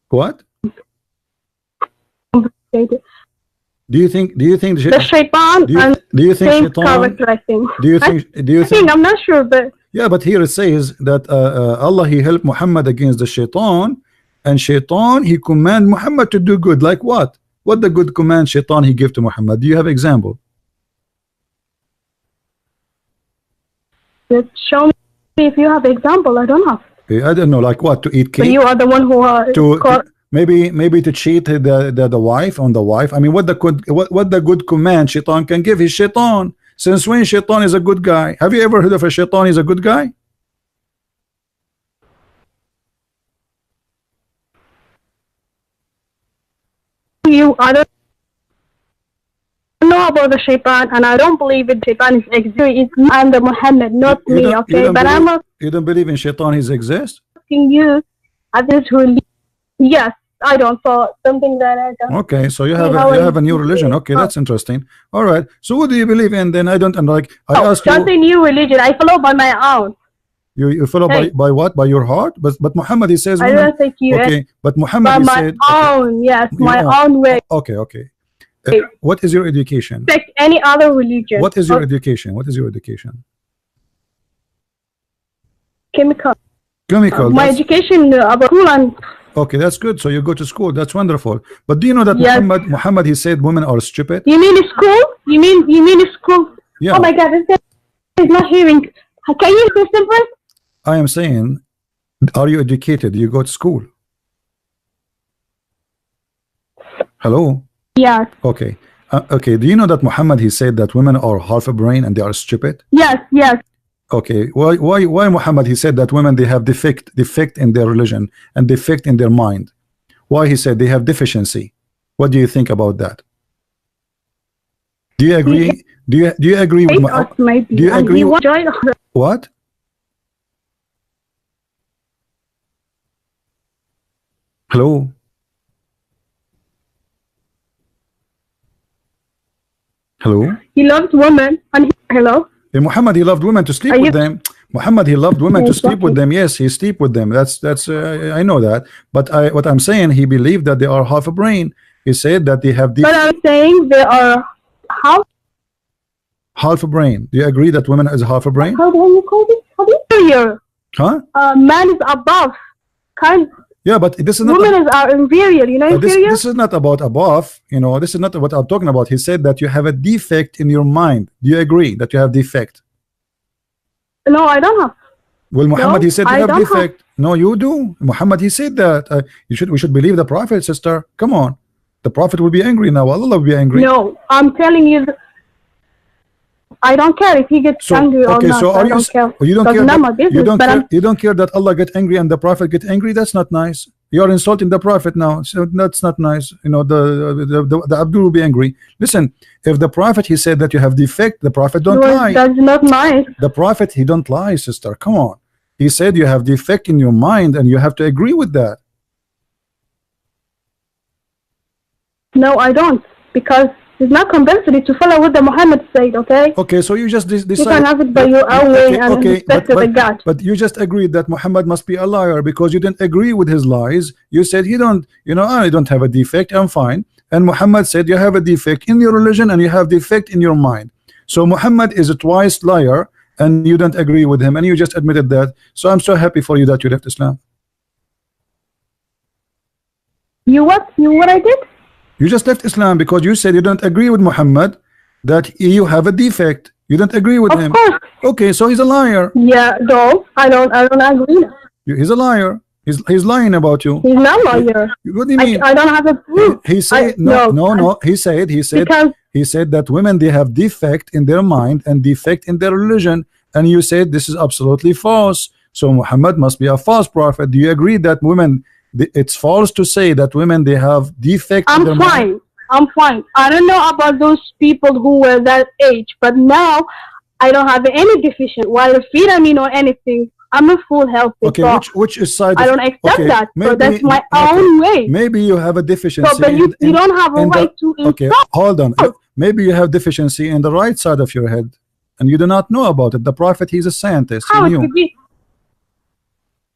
What? complicated. Do you think? Do you think? The Shaitan and do you think same Shaitan? character, I think. Do you think? Do you I think think? I'm not sure, but Yeah, but here it says that Allah he helped Muhammad against the Shaitan, and Shaitan he command Muhammad to do good. Like what? What the good command Shaitan he give to Muhammad? Do you have example? just show me if you have example. I don't have. I don't know, like what? To eat But cake? you are the one who are Maybe to cheat the wife on the wife. I mean, what the good command Shaitan can give? His Shaitan. Since when Shaitan is a good guy? Have you ever heard of a Shaitan is a good guy? I don't know about the Shaitan, and I don't believe it. Shaitan is existing. It's I'm the Muhammad, not You me. don't- Okay, but I'm You don't believe in Shaitan his exist? asking you. Others who yes, I don't. So something that I don't. Okay, so you how have a new you- religion. Okay, that's interesting. All right. So what do you believe in then? I don't and like I Oh, ask you. something new religion. I follow by my own. You follow Hey. by what? By your heart? But Muhammad he says I women. don't think you. Okay, but Muhammad By he my said own, yes, Your my own. own way. okay. What is your education? Respect any other religion. What is your Or education? What is your education? chemical? Chemical. My that's- education about school and Okay, that's good. So you go to school. That's wonderful. But do you know that Yes. Muhammad he said women are stupid? you mean school? You mean school? Yeah. Oh my God, this guy is not hearing. Can you listen first? I am saying, are you educated? You go to school. Hello. Yes, Okay. Okay. Do you know that Muhammad he said that women are half a brain and they are stupid? yes. Okay. Why Muhammad he said that women they have defect in their religion and defect in their mind? Why he said they have deficiency? What do you think about that? Do you agree? Do you agree with Hate Muhammad? us maybe. Do you And agree you with- join What? Hello. Hello. He loves women and hello. Muhammad he loved women to sleep Are with you- them. Muhammad he loved women to Yes, sleep with okay. them. Yes, he sleep with them. That's I know that. But what I'm saying, he believed that they are half a brain. He said that they have But I'm saying there are half a brain. Do you agree that women is half a brain? how do you call this? How do you inferior? Huh? Man is above. Kind Yeah, but this is not. women are inferior. You know inferior? This is not about above. You know, this is not what I'm talking about. He said that you have a defect in your mind. Do you agree that you have defect? No, I don't have. Well, Muhammad No, he said you I have don't defect. No, you do. Muhammad he said that we should believe the Prophet, sister. Come on, the Prophet will be angry now. Allah will be angry. No, I'm telling you. I don't care if he gets So angry or okay, not. so are I you? don't care. You don't That's care. not my That, business. you don't but care. You don't care that Allah get angry and the Prophet get angry. That's not nice. You are insulting the Prophet now. So that's not nice. You know the Abdul will be angry. Listen, if the Prophet he said that you have defect, the Prophet don't lie. That's not nice. The Prophet he don't lie, sister. Come on. He said you have defect in your mind and you have to agree with that. No, I don't, because it's not compulsory to follow what the Muhammad said. Okay, Okay, so you just you decide. can have it by your own way and respect the God. but you just agreed that Muhammad must be a liar because you didn't agree with his lies. You said he don't, you know, I don't have a defect, I'm fine. And Muhammad said you have a defect in your religion and you have defect in your mind. So Muhammad is a twice liar and you don't agree with him and you just admitted that. So I'm so happy for you that you left Islam. You what? You what I did? You just left Islam because you said you don't agree with Muhammad, that you have a defect. You don't agree with Of him. course. Okay, so he's a liar. Yeah, no, I don't agree. He's a liar. He's lying about you. He's not lawyer. What do you mean? I don't have a proof. He said no. He said Because he said that women they have defect in their mind and defect in their religion, and you said this is absolutely false. So Muhammad must be a false prophet. Do you agree that women? It's false to say that women they have defect in their I'm mind. fine. I'm fine. I don't know about those people who were that age, but now I don't have any deficiency, while vitamin or anything. I'm a full healthy. Okay, so which side? I don't accept that. Maybe, so that's my own way. Maybe you have a deficiency. So, but you don't have a right to insult. Okay, hold on. Maybe you have deficiency in the right side of your head, and you do not know about it. The Prophet, he's a scientist. How it could be?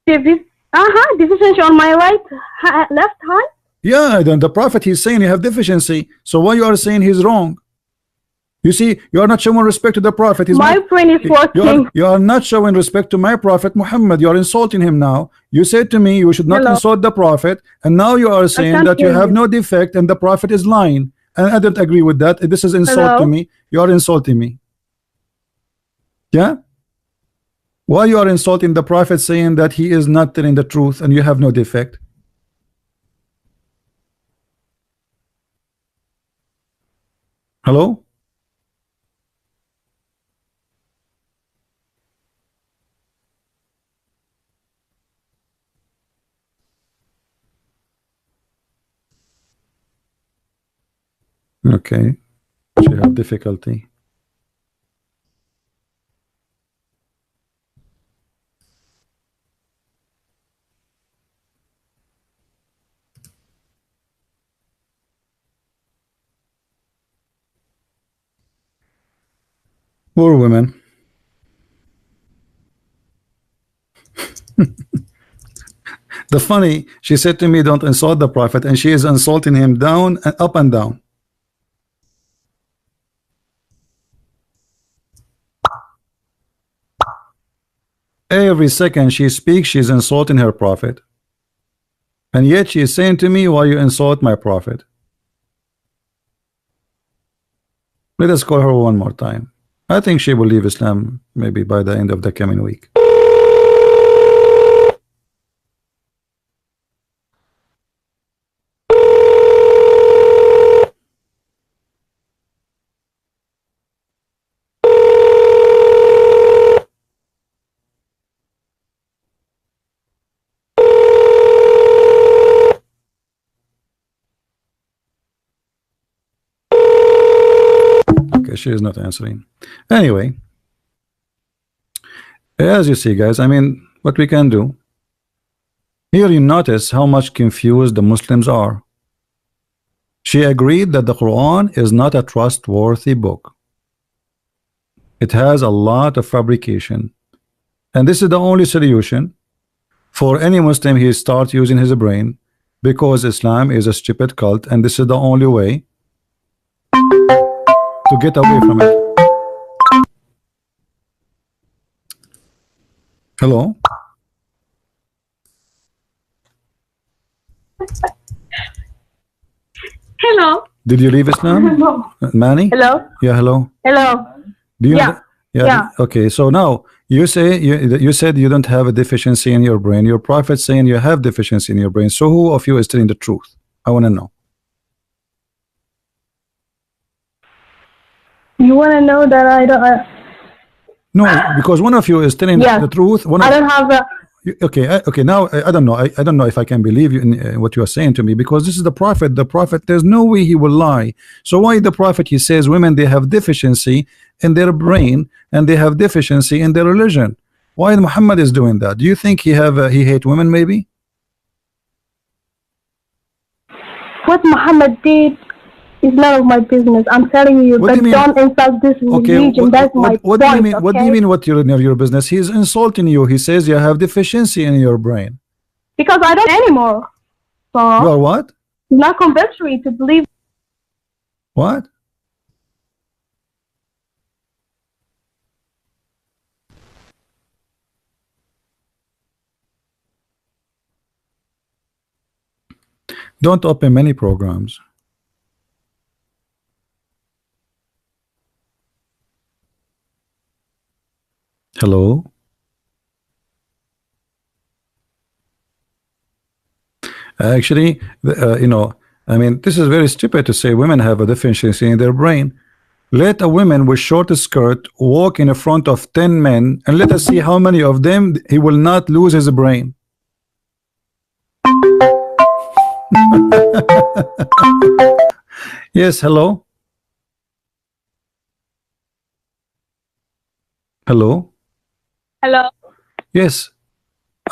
Deficiency on my left hand. Yeah, then the Prophet, he's saying you have deficiency. So why you are saying he's wrong? You see, you are not showing respect to the Prophet. My brain is working. You are not showing respect to my Prophet Muhammad. You are insulting him now. You said to me you should not insult the Prophet, and now you are saying that you have no defect and the Prophet is lying. And I don't agree with that. This is insult to me. You are insulting me. Yeah? Why you are insulting the Prophet, saying that he is not telling the truth and you have no defect? Hello? Okay, she have difficulty. Poor women. The funny, she said to me, don't insult the Prophet, and she is insulting him down and up and down. Every second she speaks, she's insulting her Prophet. And yet she is saying to me, why you insult my Prophet? Let us call her one more time. I think she will leave Islam maybe by the end of the coming week. She is not answering. Anyway, as you see, guys, I mean, what we can do here, you notice how much confused the Muslims are. She agreed that the Quran is not a trustworthy book. It has a lot of fabrication, and this is the only solution for any Muslim. He starts using his brain, because Islam is a stupid cult, and this is the only way to get away from it. Hello? Hello. Did you leave Islam? No. Manny? Hello. Yeah, hello. Hello. Do you Yeah. Okay, so now you say you said you don't have a deficiency in your brain. Your Prophet saying you have deficiency in your brain. So who of you is telling the truth? I want to know. You want to know that I don't? No, because one of you is telling the truth. I don't have a. Okay. Now I don't know. I don't know if I can believe you in what you are saying to me, because this is the Prophet. The Prophet, there's no way he will lie. So why the Prophet? He says women, they have deficiency in their brain and they have deficiency in their religion. Why Muhammad is doing that? Do you think he hate women? Maybe. What Muhammad did is none of my business. I'm telling you, but don't insult this religion. That's my what point. Do you mean? What do you mean? What your business? He's insulting you. He says you have deficiency in your brain. Because I don't anymore. So you are what? It's not compulsory to believe. What? Don't open many programs. Hello? Actually, I mean, this is very stupid to say women have a deficiency in their brain. Let a woman with short skirt walk in front of 10 men and let us see how many of them he will not lose his brain. Yes, hello. Hello. Hello. Yes.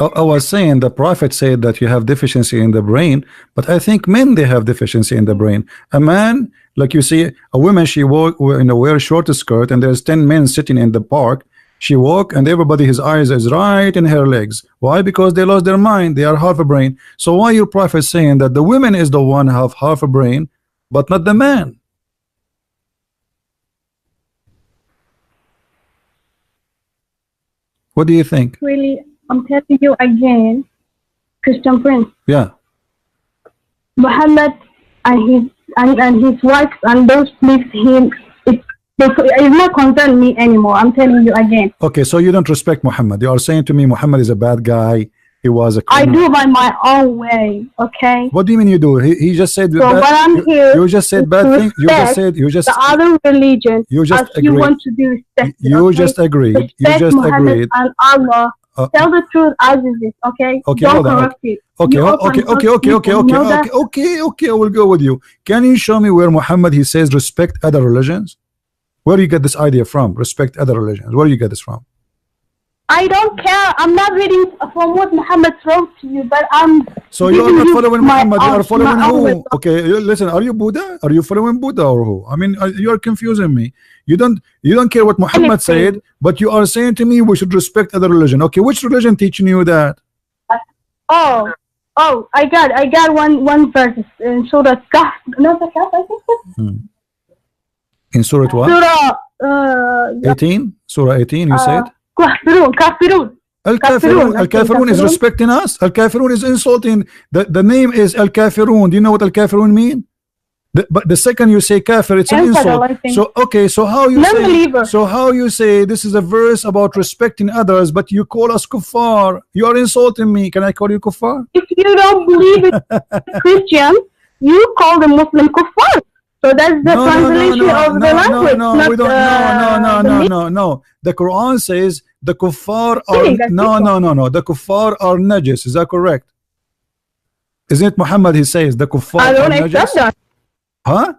I was saying the prophet said that you have deficiency in the brain, but I think men, they have deficiency in the brain. A man, like you see a woman, she walk, wear a short skirt, and there's 10 men sitting in the park. She walk and everybody, his eyes is right in her legs. Why? Because they lost their mind. They are half a brain. So why your prophet saying that the woman is the one have half a brain but not the man? What do you think? Really, I'm telling you again, Christian Prince. Yeah. Muhammad and his wife and those please him. It's not concern me anymore. I'm telling you again. Okay, so you don't respect Muhammad. You are saying to me Muhammad is a bad guy. He was a criminal. I do by my own way. Okay. What do you mean you do? He just said. So what I'm here. You just said bad thing. You just said. You just. The other religion. You just agreed. You want to be respected. You okay? just agreed. Respect You just Muhammad agreed. And Allah. Tell the truth as it is. Okay. Okay. Don't Hold on. corrupt it. Okay. Okay. I will go with you. Can you show me where Muhammad he says respect other religions? Where do you get this idea from? Respect other religions. Where do you get this from? I don't care. I'm not reading from what Muhammad wrote to you, but I'm. So you are not following Muhammad. You are following who? Okay, listen. Are you Buddha? Are you following Buddha or who? I mean, you are confusing me. You don't care what Muhammad said, but you are saying to me we should respect other religion. Okay, which religion teaching you that? Oh, I got one verse in Surah Kahf. No, the Kahf, I think. In Surah what? Surah 18. Surah 18. You said. Kafirun. Al-Kafirun is respecting us. Al-Kafirun is insulting. The name is Al-Kafirun. Do you know what Al-Kafirun mean? But the second you say kafir, it's an insult. So okay, so how you say this is a verse about respecting others, but you call us kuffar? You are insulting me. Can I call you kuffar? If you don't believe in Christian, you call the Muslim kuffar. So that's the translation of the language. No. The Quran says the kuffar are no. The kuffar are najis. Is that correct? Isn't it Muhammad? He says the kuffar I don't are najis. accept that. Huh?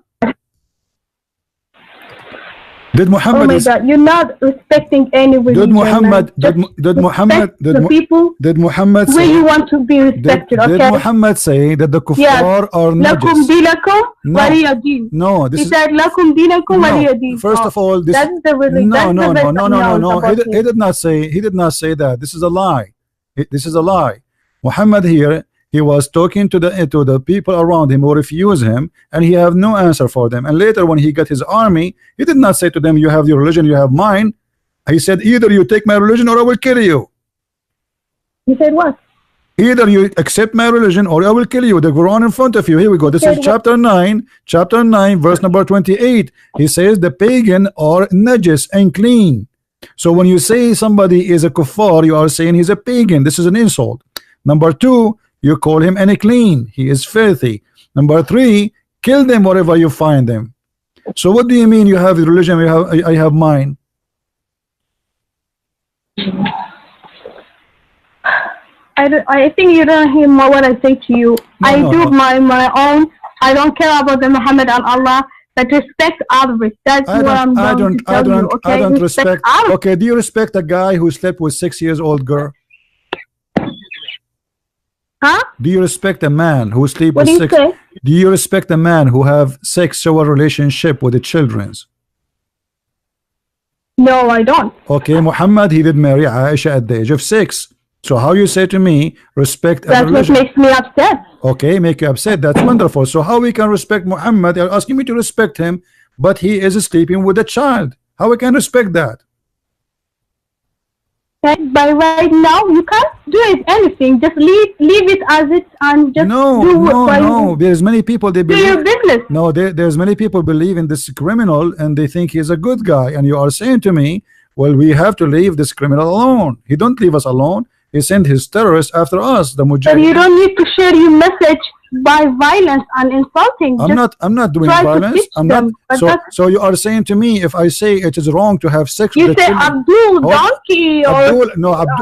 Did Muhammad? Oh my God! You're not respecting any religion. Did Muhammad? The people? Did Muhammad say? Where you want to be respected? Did Muhammad say that the kuffar are najis? Lakum dinakum waliya din. No, this he said lakum dinakum waliya din. First of all, this that's the religion. No. He did not say that. This is a lie. This is a lie. Muhammad here. He was talking to the people around him who refuse him, and he have no answer for them. And later, when he got his army, he did not say to them, "You have your religion, you have mine." He said, "Either you take my religion, or I will kill you." He said what? Either you accept my religion, or I will kill you. The Quran in front of you. Here we go. This is chapter 9, verse number 28. He says the pagan are najis and clean. So when you say somebody is a kuffar, you are saying he's a pagan. This is an insult. Number 2. You call him unclean. He is filthy. Number 3, kill them wherever you find them. So what do you mean you have religion? I have mine. I think you don't hear what I say to you. I do my own. I don't care about the Muhammad and Allah. But respect others. That's what I'm going to tell you. Okay? I don't respect. Okay, do you respect a guy who slept with 6-year-old girl? Huh? Do you respect a man who sleep with six? Do you respect a man who have sexual relationship with the children's? No, I don't. Okay, Muhammad, he did marry Aisha at the age of 6. So how you say to me respect? That's what makes me upset. Okay, make you upset. That's wonderful. So how we can respect Muhammad? You're asking me to respect him, but he is sleeping with a child. How we can respect that? By right now, you can't do anything. Just leave it as it and just no. There's many people they believe. Do your business. No, there's many people believe in this criminal and they think he's a good guy. And you are saying to me, well, we have to leave this criminal alone. He don't leave us alone. He sent his terrorists after us, the Mujahideen. But you don't need to share your message by violence and insulting. I'm not doing violence. I'm not. So you are saying to me, if I say it is wrong to have sex with a child, Abdul donkey or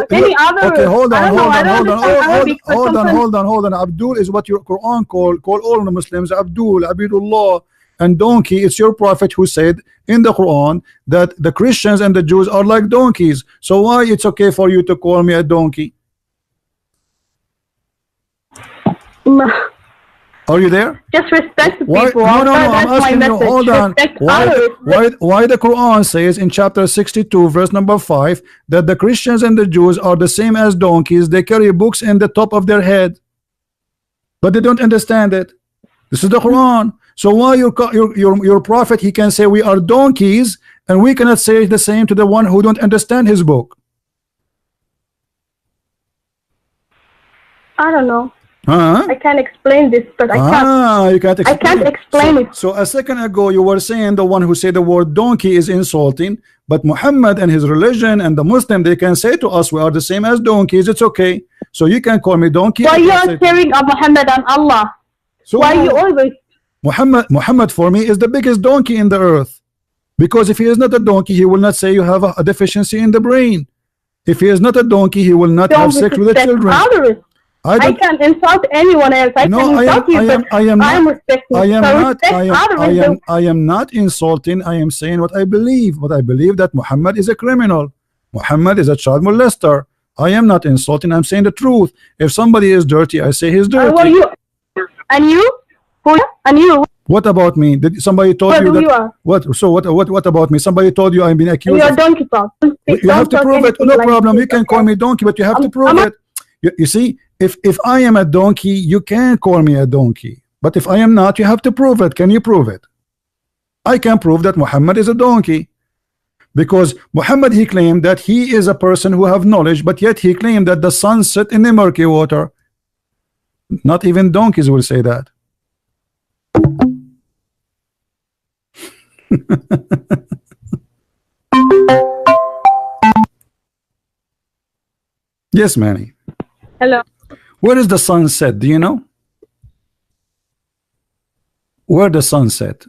any other. Okay, hold on. Abdul is what your Quran call all the Muslims. Abdul, Abidullah. And donkey, it's your prophet who said in the Quran that the Christians and the Jews are like donkeys. So why it's okay for you to call me a donkey? Are you there? Just respect the Why? people. No, I'm That's asking my you, message. hold on. Respect others. Why the Quran says in chapter 62 verse number 5 that the Christians and the Jews are the same as donkeys? They carry books in the top of their head, but they don't understand it. This is the Quran. So why your prophet, he can say we are donkeys, and we cannot say the same to the one who don't understand his book? I don't know. Huh? I can't explain this, but I can't. You can't explain. I can't explain it. So a second ago you were saying the one who said the word donkey is insulting, but Muhammad and his religion and the Muslim, they can say to us we are the same as donkeys. It's okay. So you can call me donkey. Why you are staring at Muhammad and Allah? So why you always? Muhammad for me is the biggest donkey in the earth, because if he is not a donkey, he will not say you have a deficiency in the brain. If he is not a donkey, he will not have sex with the children. Others. I can't insult anyone else. I can insult you, but I am respecting. I am not insulting. I am saying what I believe. What I believe that Muhammad is a criminal. Muhammad is a child molester. I am not insulting. I'm saying the truth. If somebody is dirty, I say he's dirty. Well, you and you, who and you. What about me? Did somebody told you that? You are. What? So what about me? Somebody told you I've been accused. You're a donkey talk. You have to prove it. No problem. You can call me donkey, but you have to prove it. You see, if I am a donkey, you can call me a donkey. But if I am not, you have to prove it. Can you prove it? I can prove that Muhammad is a donkey, because Muhammad, he claimed that he is a person who have knowledge, but yet he claimed that the sun set in the murky water. Not even donkeys will say that. Yes, Manny. Hello. Where is the sunset? Do you know? Where the sunset?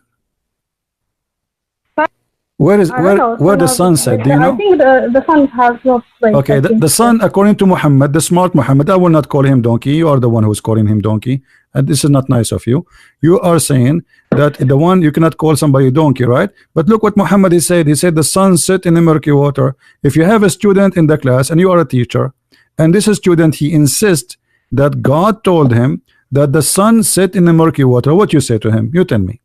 Where the sunset? Do you know? I think the sun has no place. Okay, the sun, according to Muhammad, the smart Muhammad, I will not call him donkey. You are the one who's calling him donkey, and this is not nice of you. You are saying that the one, you cannot call somebody donkey, right? But look what Muhammad he said. He said the sun set in the murky water. If you have a student in the class and you are a teacher, and this student, he insists that God told him that the sun set in the murky water, what you say to him? You tell me.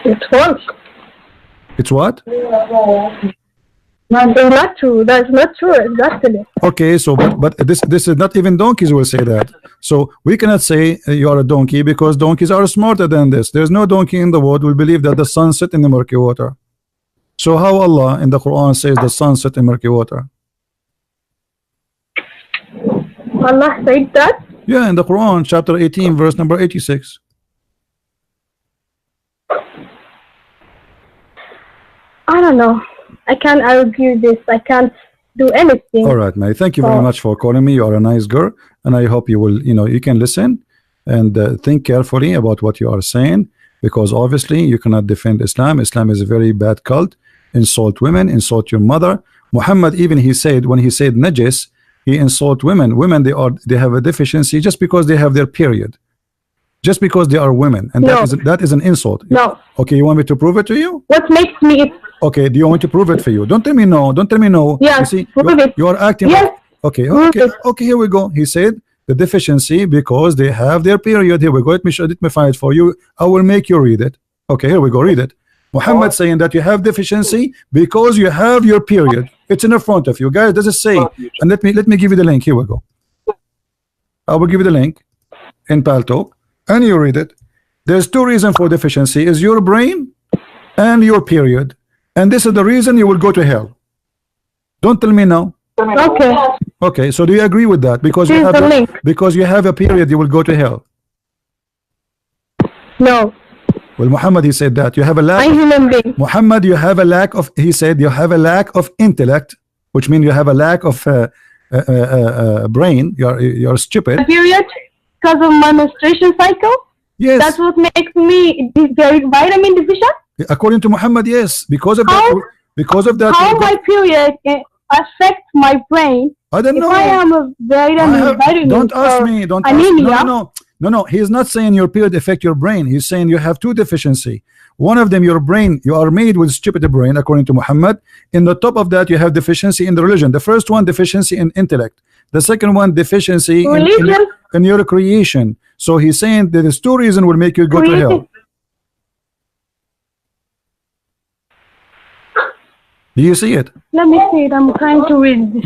It's false. It's what? That's not true. That's not true. Exactly. Okay, so but this is not even donkeys will say that. So we cannot say you are a donkey, because donkeys are smarter than this. There's no donkey in the world will believe that the sun set in the murky water. So how Allah in the Quran says the sun set in murky water? Allah said that? Yeah, in the Quran, chapter 18, verse number 86. I don't know. I can't argue this. I can't do anything. All right, Mary. Thank you very much for calling me. You are a nice girl, and I hope you will, you can listen and think carefully about what you are saying, because obviously you cannot defend Islam. Islam is a very bad cult. Insult women, insult your mother. Muhammad, even he said, when he said najis, he insult women. Women, they have a deficiency just because they have their period, just because they are women, and that is an insult. No. Okay, you want me to prove it to you? What makes me? Okay, do you want me to prove it for you? Don't tell me no. Don't tell me no. Yeah, you see, prove it. you are acting. Yes. Like, okay. Here we go. He said the deficiency because they have their period. Here we go. Let me find it for you. I will make you read it. Okay, here we go. Read it. Muhammad saying that you have deficiency because you have your period. It's in the front of you, guys. Does it say? And let me give you the link. Here we go. I will give you the link in Paltalk, and you read it. There's two reasons for deficiency: is your brain and your period, and this is the reason you will go to hell. Don't tell me no. Okay. Okay. So do you agree with that? Because you have a period, you will go to hell. No. Well, Muhammad, he said that you have a lack. I'm human being. Muhammad, you have a lack of. He said you have a lack of intellect, which means you have a lack of brain. You're stupid. Period, because of my menstruation cycle. Yes. That's what makes me vitamin deficient. According to Muhammad, yes. Because of that. How my period affects my brain? I don't know. If I am a vitamin. Don't ask me. Don't anemia. Ask, no. No, he is not saying your period affect your brain. He's saying you have two deficiency. One of them, your brain, you are made with stupid brain according to Muhammad. In the top of that, you have deficiency in the religion. The first one, deficiency in intellect. The second one, deficiency in your creation. So he's saying that there's two reasons will make you go to hell. Do you see it? Let me see it. I'm trying to read this.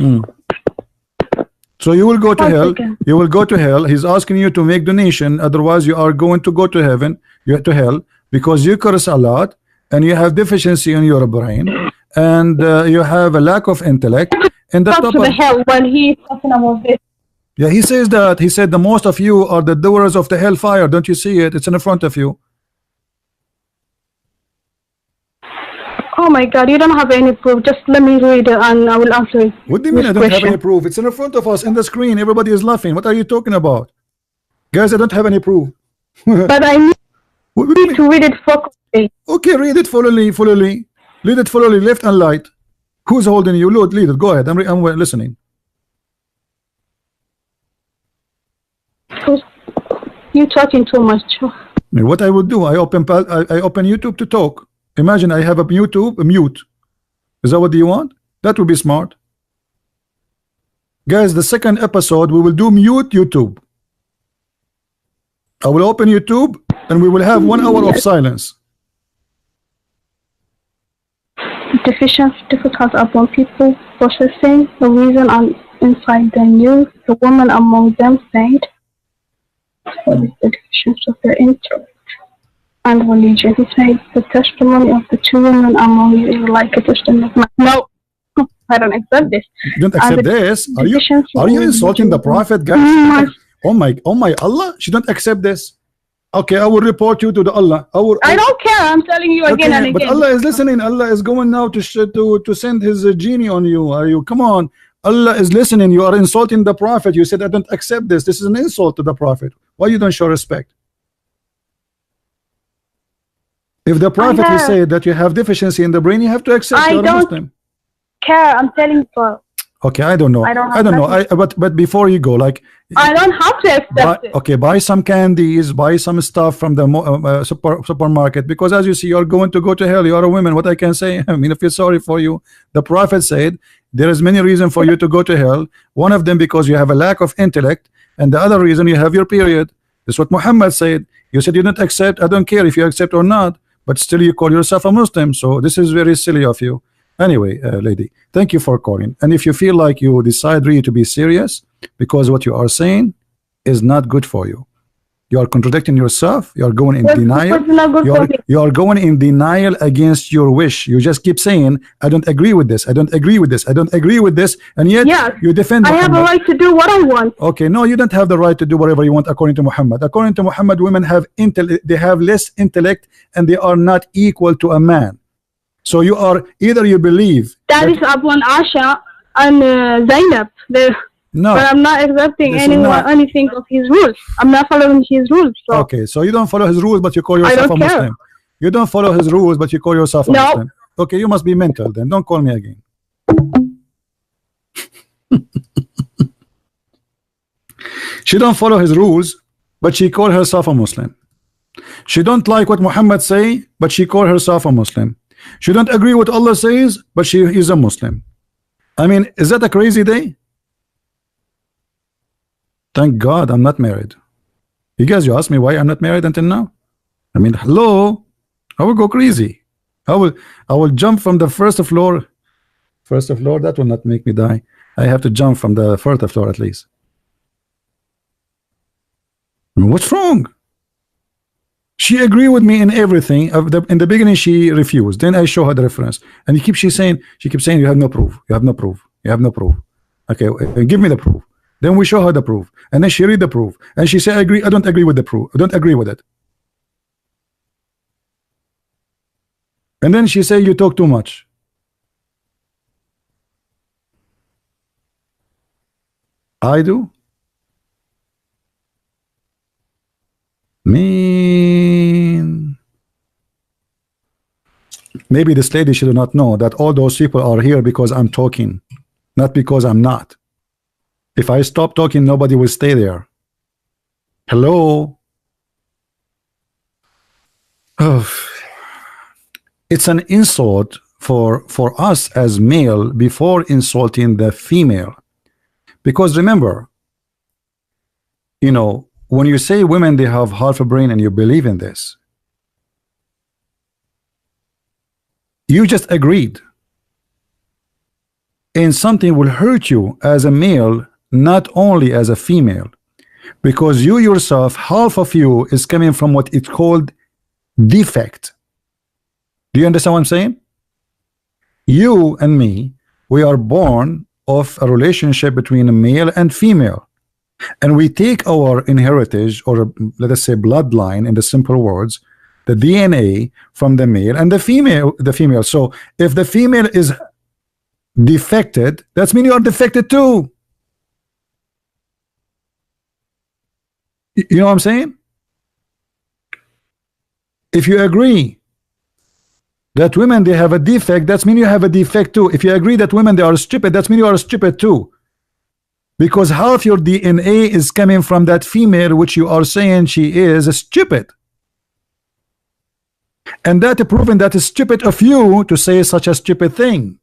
So you will go to hell. You will go to hell. He's asking you to make donation. Otherwise, you are going to go to heaven. You to hell because you curse a lot and you have deficiency in your brain and you have a lack of intellect. And the top of hell when he's talking about this. Yeah, he says that. He said the most of you are the doers of the hellfire. Don't you see it? It's in front of you. Oh my God, you don't have any proof. Just let me read it and I will answer it. What do you mean I don't have any proof? It's in front of us in the screen. Everybody is laughing. What are you talking about? Guys, I don't have any proof. But I need to read it fully. Okay, read it fully. Read it fully, left and right. Who's holding you? Lord, lead it. Go ahead. I'm listening. You talking too much. What I would do, I open YouTube to talk. Imagine I have a YouTube mute. Is that what you want? That would be smart. Guys, the second episode we will do mute YouTube. I will open YouTube and we will have 1 hour of silence. Deficiency difficult upon people processing the reason inside the news. The woman among them said, "What is the deficiency of their intellect and religion?" He said, "The testimony of the two women among you is like a testimony of mine." No, I don't accept this. You don't accept this? Are you insulting the prophet, guys? Oh my Allah, she don't accept this. Okay, I will report you to the Allah. I don't care. I'm telling you again and again. But Allah is listening. Allah is going now to send his genie on you. Are you? Come on. Allah is listening. You are insulting the prophet. You said I don't accept this. This is an insult to the prophet. Why you don't show respect? If the prophet he said that you have deficiency in the brain, you have to accept. I don't care. I'm telling you. Okay, I don't know. I don't know. But before you go, like I don't have to accept it. Okay, buy some candies, buy some stuff from the supermarket, because as you see, you're going to go to hell. You are a woman. What I can say, I mean, I feel sorry for you. The prophet said there is many reasons for you to go to hell. One of them because you have a lack of intellect, and the other reason you have your period. This is what Muhammad said. You said you don't accept. I don't care if you accept or not, but still you call yourself a Muslim. So this is very silly of you. Anyway, lady, thank you for calling. And if you feel like you decide really to be serious, because what you are saying is not good for you. You are contradicting yourself. You are going in denial. You are going in denial against your wish. You just keep saying, I don't agree with this. I don't agree with this. I don't agree with this. And yet you defend Muhammad. I have a right to do what I want. Okay, no, you don't have the right to do whatever you want according to Muhammad. According to Muhammad, women have they have less intellect and they are not equal to a man. So you are either you believe that is upon Asha and Zainab. No, but I'm not accepting anything of his rules. I'm not following his rules. So. Okay, so you don't follow his rules, but you call yourself a Muslim. You don't follow his rules, but you call yourself a Muslim. Okay, you must be mental then. Don't call me again. She don't follow his rules, but she call herself a Muslim. She don't like what Muhammad say, but she call herself a Muslim. She don't agree with Allah says, but she is a Muslim. I mean, is that a crazy day? Thank God I'm not married. You guys, you ask me why I'm not married until now? I mean, hello, I will go crazy. I will jump from the first floor. First floor, that will not make me die. I have to jump from the fourth floor at least. I mean, what's wrong? She agreed with me in everything. In the beginning, she refused. Then I show her the reference, and she keeps saying, "You have no proof. You have no proof. You have no proof." Okay, give me the proof. Then we show her the proof, and then she read the proof, and she said, "I agree. I don't agree with the proof. I don't agree with it." And then she said, "You talk too much." I do. Mean. Maybe this lady should not know that all those people are here because I'm talking, not because I'm not. If I stop talking, nobody will stay there. Hello. Oh, it's an insult for us as male before insulting the female. Because remember, you know, when you say women they have half a brain and you believe in this, you just agreed. And something will hurt you as a male, not only as a female, because you yourself, half of you is coming from what it's called defect. Do you understand what I'm saying? You and me, we are born of a relationship between a male and female, and we take our inheritance, or let us say bloodline in the simple words, the DNA from the male and the female. So if the female is defected, that means you are defected too. You know what I'm saying? If you agree that women they have a defect, that means you have a defect too. If you agree that women they are stupid, that means you are stupid too. Because half your DNA is coming from that female, which you are saying she is stupid. And that proving that is stupid of you to say such a stupid thing.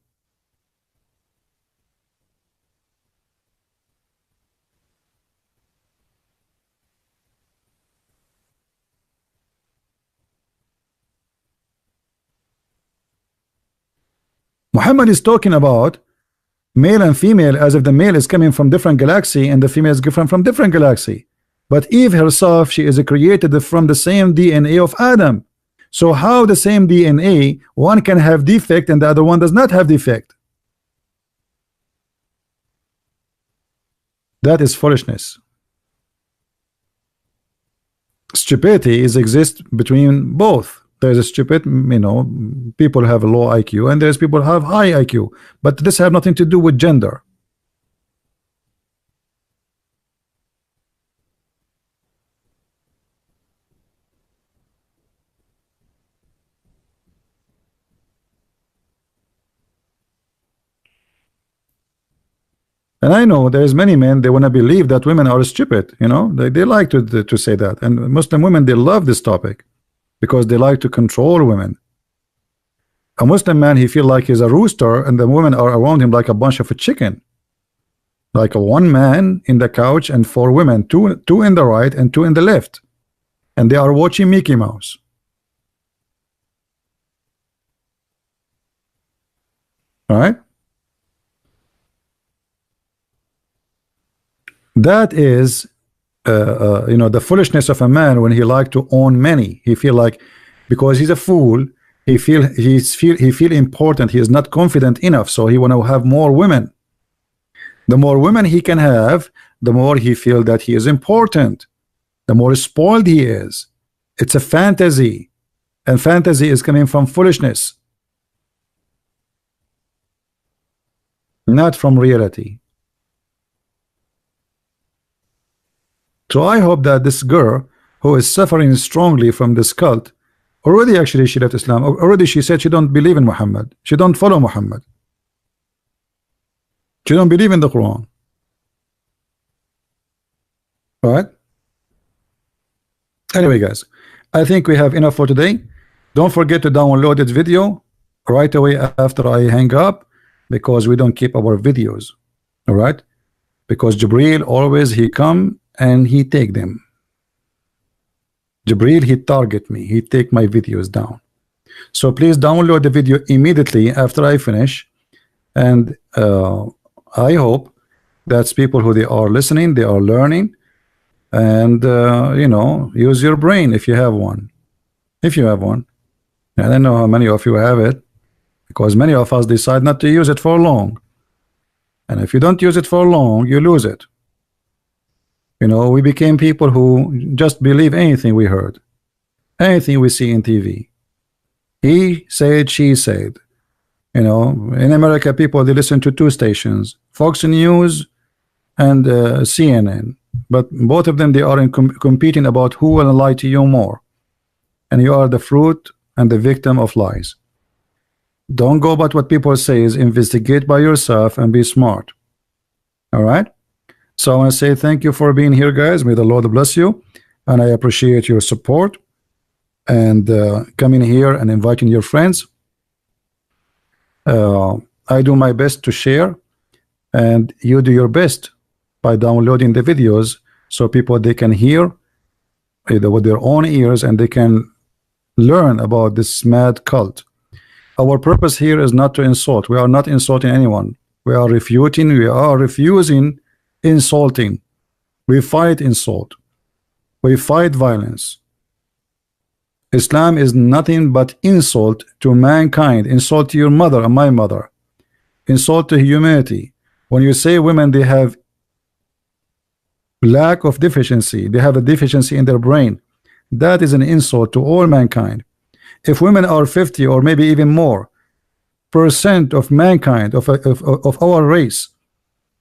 Muhammad is talking about male and female as if the male is coming from different galaxy and the female is different from different galaxy. But Eve herself, she is created from the same DNA of Adam. So how the same DNA, one can have defect and the other one does not have defect? That is foolishness. Stupidity exists between both. There's a stupid, you know, people have a low IQ and there's people who have high IQ, but this have nothing to do with gender. And I know there's many men, they want to believe that women are stupid, you know, they like to say that. And Muslim women, they love this topic because they like to control women. A Muslim man, he feel like he's a rooster and the women are around him like a bunch of a chicken. Like a one man in the couch and four women, two in the right and two in the left. And they are watching Mickey Mouse. All right? That is you know, the foolishness of a man when he like to own many. He feel like because he's a fool, he feel important, he is not confident enough, so he want to have more women. The more women he can have, the more he feel that he is important, the more spoiled he is. It's a fantasy, and fantasy is coming from foolishness, not from reality. So I hope that this girl who is suffering strongly from this cult, already actually she left Islam, already she said she don't believe in Muhammad, she don't follow Muhammad, she don't believe in the Quran. All right? Anyway guys, I think we have enough for today. Don't forget to download this video right away after I hang up, because we don't keep our videos. All right? Because Jibril always he come and he take them. Jibril, he target me, he take my videos down. So please download the video immediately after I finish, and I hope that's people who they are listening, they are learning, and you know, use your brain if you have one. If you have one. I don't know how many of you have it, because many of us decide not to use it for long, and if you don't use it for long, you lose it. You know, we became people who just believe anything we heard, anything we see in TV. He said, she said. You know, in America, people, they listen to two stations, Fox News and CNN. But both of them, they are competing about who will lie to you more. And you are the fruit and the victim of lies. Don't go about what people say, is investigate by yourself and be smart. All right? So I want to say thank you for being here, guys. May the Lord bless you, and I appreciate your support and coming here and inviting your friends. I do my best to share, and you do your best by downloading the videos so people they can hear either with their own ears and they can learn about this mad cult. Our purpose here is not to insult. We are not insulting anyone. We are refuting. We are refusing insulting. We fight insult. We fight violence. Islam is nothing but insult to mankind, insult to your mother and my mother, insult to humanity. When you say women they have lack of deficiency, they have a deficiency in their brain, that is an insult to all mankind. If women are 50 or maybe even more % of mankind, of our race,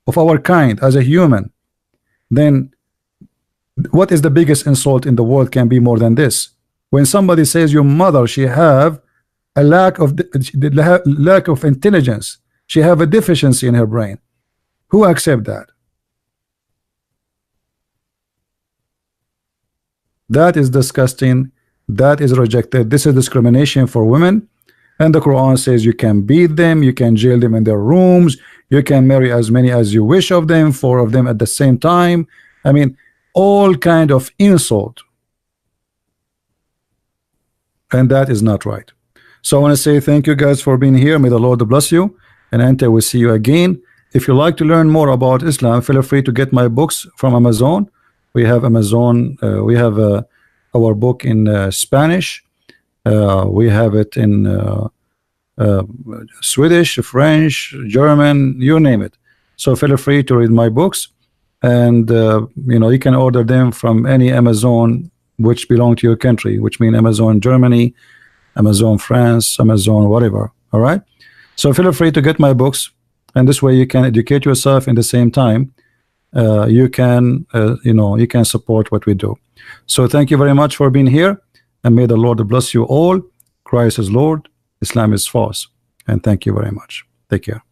of our kind as a human, then what is the biggest insult in the world can be more than this? When somebody says your mother, she have a lack of intelligence, she have a deficiency in her brain, who accept that? That is disgusting. That is rejected. This is discrimination for women, and the Quran says you can beat them, you can jail them in their rooms, you can marry as many as you wish of them, 4 of them at the same time. I mean, all kind of insult, and that is not right. So I want to say thank you guys for being here. May the Lord bless you, and Ante will see you again. If you like to learn more about Islam, feel free to get my books from Amazon. We have Amazon. We have our book in Spanish. We have it in Swedish, French, German, you name it. So feel free to read my books, and you know, you can order them from any Amazon which belong to your country, which mean Amazon Germany, Amazon France, Amazon whatever. All right. So feel free to get my books, and this way you can educate yourself in the same time. You can you know, you can support what we do. So thank you very much for being here, and may the Lord bless you all. Christ is Lord, Islam is false, and thank you very much. Take care.